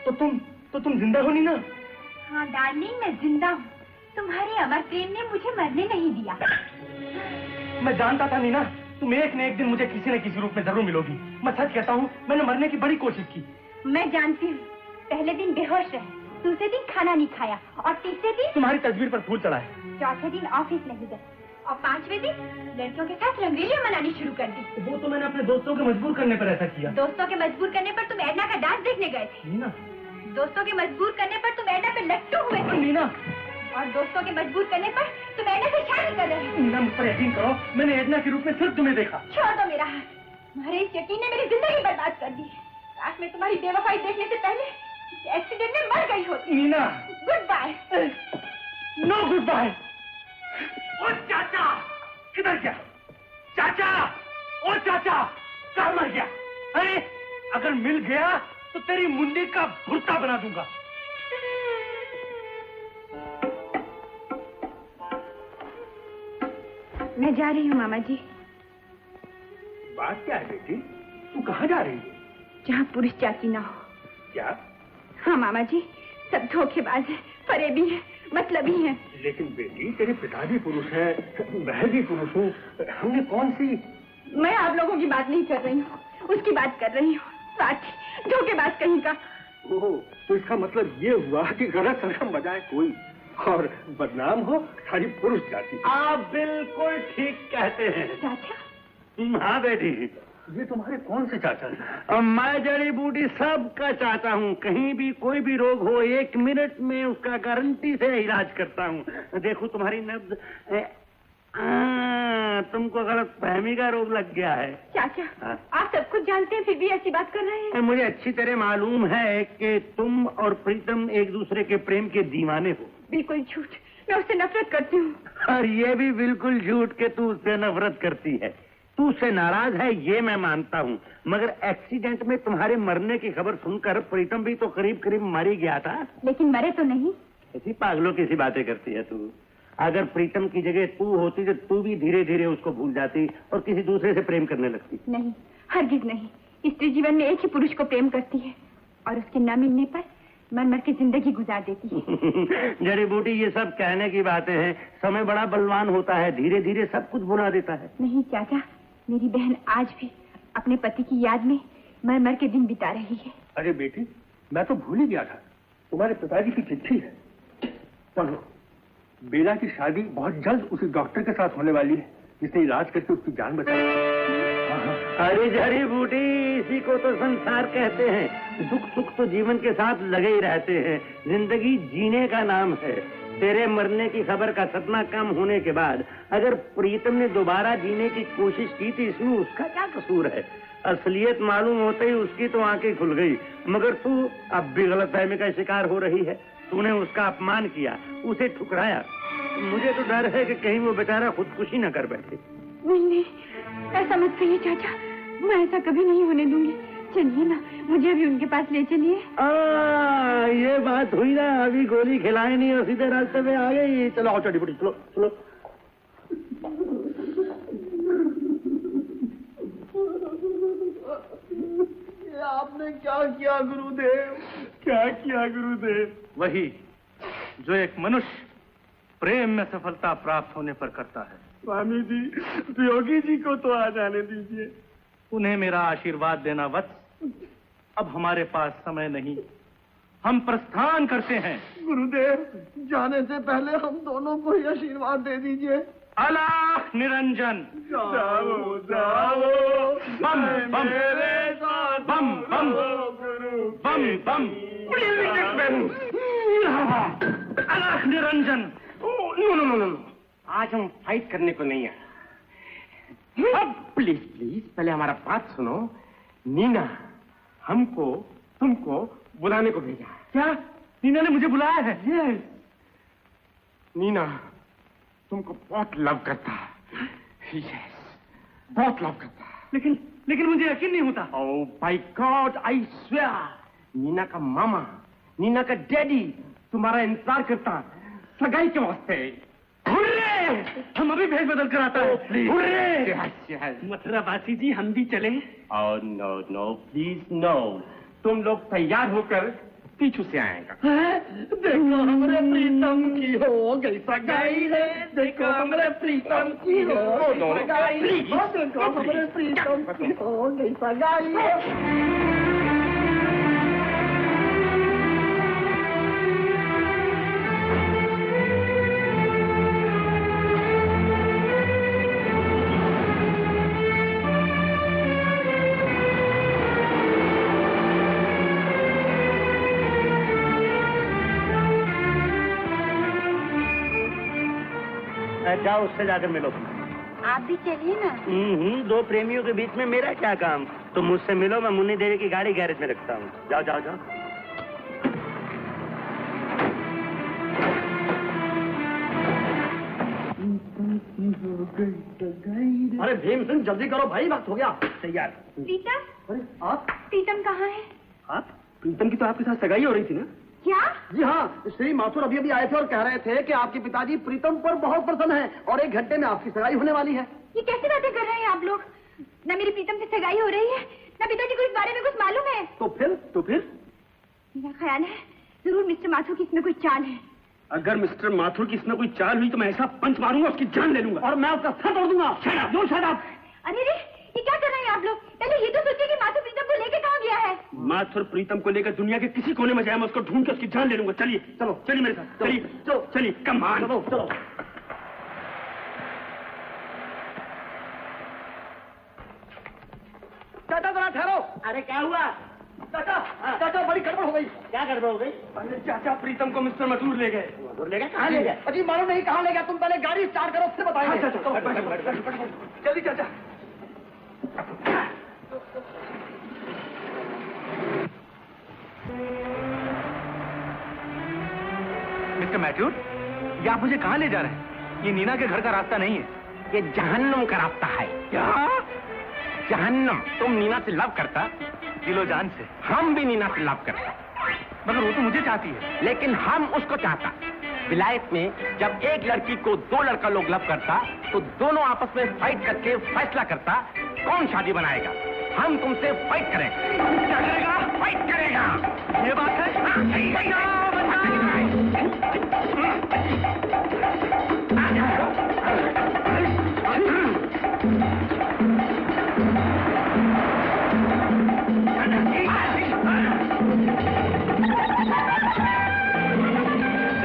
तो तुम जिंदा हो नीना? हाँ डार्लिंग, मैं जिंदा हूँ। तुम्हारे अमर प्रेम ने मुझे मरने नहीं दिया। मैं जानता था नीना, तुम एक न एक दिन मुझे किसी न किसी रूप में जरूर मिलोगी। मैं सच कहता हूँ, मैंने मरने की बड़ी कोशिश की। मैं जानती हूँ, पहले दिन बेहोश रहे, दूसरे दिन खाना नहीं खाया और तीसरे दिन तुम्हारी तस्वीर पर फूल चढ़ाए। चौथे दिन ऑफिस नहीं गए और पांचवें दिन लड़कियों के साथ रंगेलियां मनानी शुरू कर दी। वो तो मैंने अपने दोस्तों के मजबूर करने पर ऐसा किया। दोस्तों के मजबूर करने पर तुम एडना का डांस देखने गए थे। नीना, दोस्तों के मजबूर करने पर तुम एडना पे लट्टू हुए थे। नीना, और दोस्तों के मजबूर करने पर तुम एडना से शादी कर रहे हो। नीना, मुझ पर यकीन करो, मैंने एडना के रूप में सिर्फ तुम्हें देखा। छोड़ दो मेरा हाथ, तुम्हारे इस यकीन ने मेरी जिंदगी बर्बाद कर दी। काश मैं तुम्हारी बेवफाई देखने से पहले एक्सीडेंट में मर गई होती। Neena, goodbye. No goodbye. Oh चाचा, किधर गया? चाचा, ओ चाचा, कहाँ मर गया? अरे अगर मिल गया तो तेरी मुंडी का भुर्ता बना दूंगा। मैं जा रही हूँ मामा जी। बात क्या है बेटी? तू कहाँ जा रही है? जहाँ पुरुष जाति ना हो। क्या? हाँ मामा जी, सब धोखेबाज है, फरेबी है, मतलबी है। लेकिन बेटी, तेरे पिता भी पुरुष है, मैं भी पुरुष हूँ, हमने कौन सी? मैं आप लोगों की बात नहीं कर रही हूँ, उसकी बात कर रही हूँ। स्वार्थी, धोखेबाज कहीं का। ओह, तो इसका मतलब ये हुआ कि गलत रकम बजाए कोई और बदनाम हो सारी पुरुष जाति। आप बिल्कुल ठीक कहते हैं चाचा। हाँ बेटी, ये तुम्हारे कौन से चाचा हैं? मैं जड़ी बूटी सबका चाचा हूँ। कहीं भी कोई भी रोग हो 1 मिनट में उसका गारंटी से इलाज करता हूँ। देखो तुम्हारी नब्ज, तुमको गलत फहमी का रोग लग गया है। चाचा, आप सब कुछ जानते हैं फिर भी ऐसी बात कर रहे हैं। मुझे अच्छी तरह मालूम है कि तुम और प्रीतम एक दूसरे के प्रेम के दीवाने हो। बिल्कुल झूठ, मैं उससे नफरत करती हूँ। और ये भी बिल्कुल झूठ के तू उससे नफरत करती है। तू उससे नाराज है ये मैं मानता हूँ, मगर एक्सीडेंट में तुम्हारे मरने की खबर सुनकर प्रीतम भी तो करीब करीब मर ही गया था। लेकिन मरे तो नहीं। ऐसी पागलों की सी बातें करती है तू। अगर प्रीतम की जगह तू होती तो तू भी धीरे धीरे उसको भूल जाती और किसी दूसरे से प्रेम करने लगती। नहीं, हरगिज नहीं। स्त्री जीवन में एक ही पुरुष को प्रेम करती है और उसके न मिलने पर मर मर के जिंदगी गुजार देती है। जड़ी बूटी, ये सब कहने की बातें हैं। समय बड़ा बलवान होता है, धीरे धीरे सब कुछ भुला देता है। नहीं चाचा, मेरी बहन आज भी अपने पति की याद में मर मर के दिन बिता रही है। अरे बेटी, मैं तो भूल ही गया था, तुम्हारे पिताजी की चिट्ठी है, पढ़ो। बेला की शादी बहुत जल्द उसी डॉक्टर के साथ होने वाली है जिसने इलाज करके उसकी जान बचाई। अरे जड़ी बूटी, इसी को तो संसार कहते हैं। दुख सुख तो जीवन के साथ लगे ही रहते हैं। जिंदगी जीने का नाम है। तेरे मरने की खबर का सपना कम होने के बाद अगर प्रीतम ने दोबारा जीने की कोशिश की थी, इसमें उसका क्या कसूर है? असलियत मालूम होते ही उसकी तो आंखें खुल गई, मगर तू अब भी गलतफहमी का शिकार हो रही है। तूने उसका अपमान किया, उसे ठुकराया। मुझे तो डर है कि कहीं वो बेचारा खुदकुशी न कर बैठे। नहीं, ऐसा मत कहिए चाचा, मैं ऐसा कभी नहीं होने दूंगी। चलिए ना, मुझे अभी उनके पास ले चलिए। ये बात हुई ना, अभी गोली खिलाई नहीं और सीधे रास्ते में आ गई। चलो आओ चढ़ी बुढ़ी, चलो चलो। आपने क्या किया गुरुदेव? क्या किया गुरुदेव? वही जो एक मनुष्य प्रेम में सफलता प्राप्त होने पर करता है। स्वामी जी, योगी जी को तो आ जाने दीजिए। उन्हें मेरा आशीर्वाद देना वत्स। अब हमारे पास समय नहीं, हम प्रस्थान करते हैं। गुरुदेव, जाने से पहले हम दोनों को ही आशीर्वाद दे दीजिए। अलाख निरंजन। जाओ जाओ बम बम बम बम बम बम। अलाख निरंजन। नो नो नो नो, आज हम फाइट करने को नहीं आए। अब प्लीज प्लीज पहले हमारा बात सुनो। नीना हमको तुमको बुलाने को भेजा। क्या? नीना ने मुझे बुलाया है? यस। नीना तुमको बहुत लव करता है। यस, बहुत लव करता है। लेकिन मुझे यकीन नहीं होता। Oh by god, I swear. Neena का मामा, नीना का डैडी तुम्हारा इंतजार करता सगाई के वास्ते। हुर्रे! हम अभी भेज बदल कर आता है। Please hurray! मथुरा वासी जी, हम भी चले? Oh no no please no. तुम लोग तैयार होकर पीछू से आएगा। देखो हमारे प्रीतम की हो गई सगाई रे। देखो हमारे प्रीतम की हो गई सगाई। देखो हमारे प्रीतम की हो गई सगाई। जाओ उससे जाकर मिलो। आप भी चलिए ना। दो प्रेमियों के बीच में मेरा क्या काम? तुम मुझसे मिलो, मैं मुन्नी देवी की गाड़ी गैरेज में रखता हूँ। जाओ जाओ जाओ। अरे भीम सिंह जल्दी करो भाई, वक्त हो गया। तैयार। प्रीतम, अरे आप? प्रीतम कहाँ है? आप? प्रीतम की तो आपके साथ सगाई हो रही थी ना? क्या? जी हाँ, श्री माथुर अभी अभी आए थे और कह रहे थे कि आपके पिताजी प्रीतम पर बहुत प्रसन्न हैं और 1 घंटे में आपकी सगाई होने वाली है। ये कैसी बातें कर रहे हैं आप लोग? न मेरी प्रीतम से सगाई हो रही है, न पिताजी को इस बारे में कुछ मालूम है। तो फिर? मेरा ख्याल है जरूर मिस्टर माथुर की इसमें कोई चाल है। अगर मिस्टर माथुर की इसमें कोई चाल हुई तो मैं ऐसा पंच मारूंगा उसकी जान ले लूंगा और मैं उसका सर तोड़ दूंगा। Shut up. अरे रे, ये क्या कर रहे हैं आप लोग? पहले ये तो सोचिए कि माथुर प्रीतम को लेके कहाँ गया है। माथुर प्रीतम को लेकर दुनिया के किसी कोने में जाए, मैं उसको ढूंढ के उसकी जान ले लूंगा। चलिए चलिए मेरे साथ, चलिए कम ऑन। चलो। चाचा जरा ठहरो। अरे क्या हुआ? चाचा बड़ी गड़बड़ हो गई। क्या गड़बड़ हो गई? अरे चाचा, प्रीतम को मिस्टर मजदूर ले गए। ले गए? कहाँ ले गए? अजी मालूम नहीं कहाँ ले गया। तुम पहले गाड़ी स्टार्ट करो, उससे बताएंगे। जल्दी चाचा। मिस्टर मैथ्यूज, ये आप मुझे कहाँ ले जा रहे हैं? ये नीना के घर का रास्ता नहीं है। ये जहन्नुम का रास्ता है। क्या? जहन्नुम। तुम नीना से लव करता? दिलो जान से। हम भी नीना से लव करता, मगर वो तो मुझे चाहती है। लेकिन हम उसको चाहता। विलायत में जब एक लड़की को 2 लड़का लोग लव करता तो दोनों आपस में फाइट करके फैसला करता कौन शादी बनाएगा। हम तुमसे फाइट करेंगे। क्या करेगा? फाइट करेगा। ये बात है?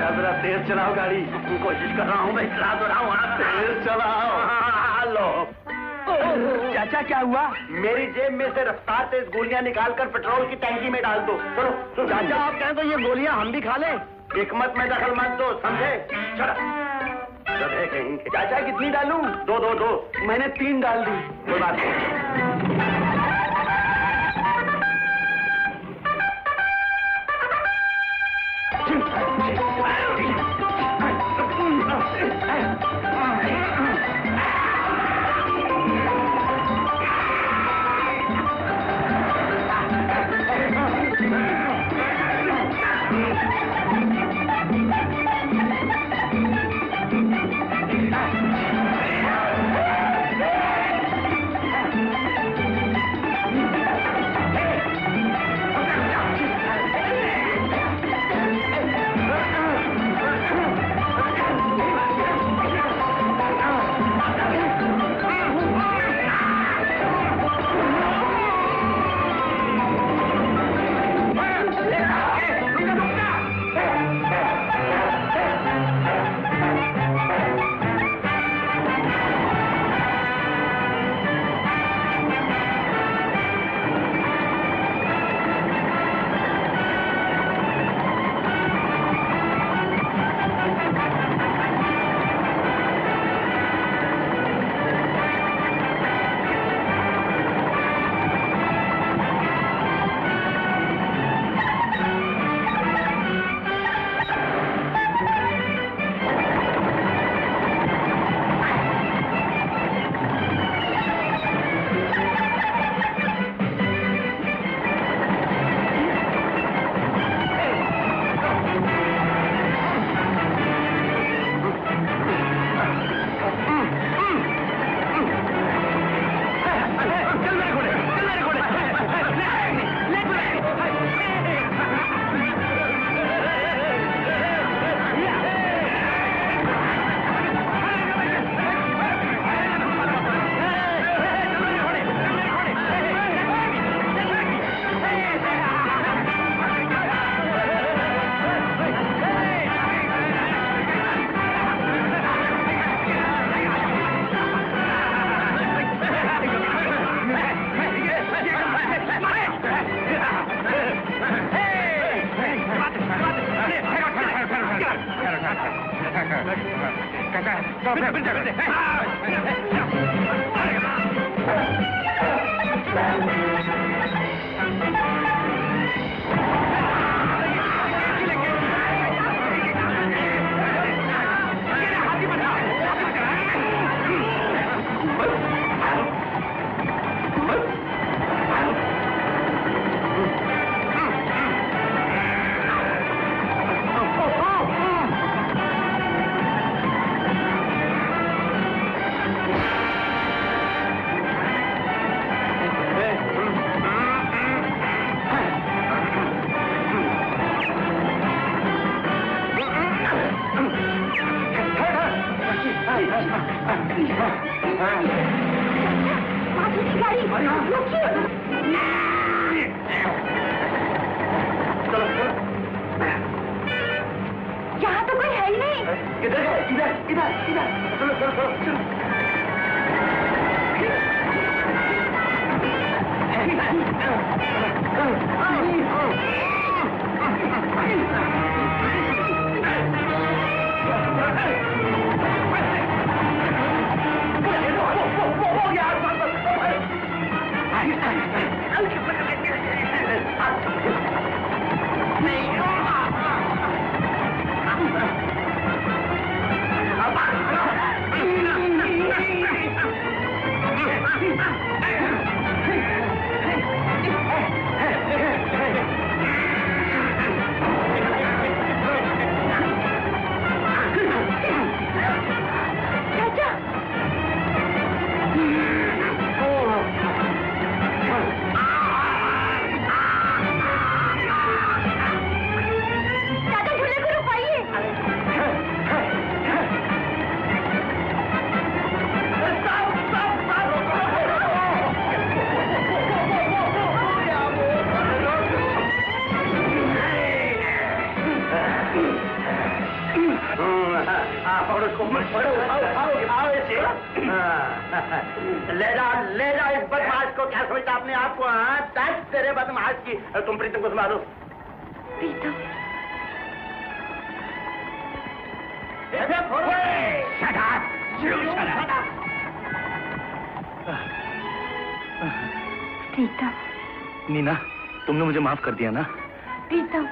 जरा तेज चलाओ गाड़ी। कोशिश कर रहा हूँ मैं, चला तो रहा हूँ। तेज चलाओ। लो। चाचा क्या हुआ? मेरी जेब में से रफ्तार तेज गोलियां निकालकर पेट्रोल की टैंकी में डाल दो। चलो चाचा आप कहें तो ये गोलियां हम भी खा लें। हिकमत में दखल मत दो, समझे? चलो कहीं। चाचा कितनी डालूं? 2 मैंने 3 डाल दी। कोई बात नहीं। यहाँ तो कोई है ही नहीं। किधर है? इधर इधर इधर। चलो चलो चलो चलो। ले जा इस बदमाश को। क्या समझता अपने आप को? हाँ, तेरे बदमाश की। तुम प्रीतम को संभालो। प्रीतम प्रीतम। नीना, तुमने मुझे माफ कर दिया ना? प्रीतम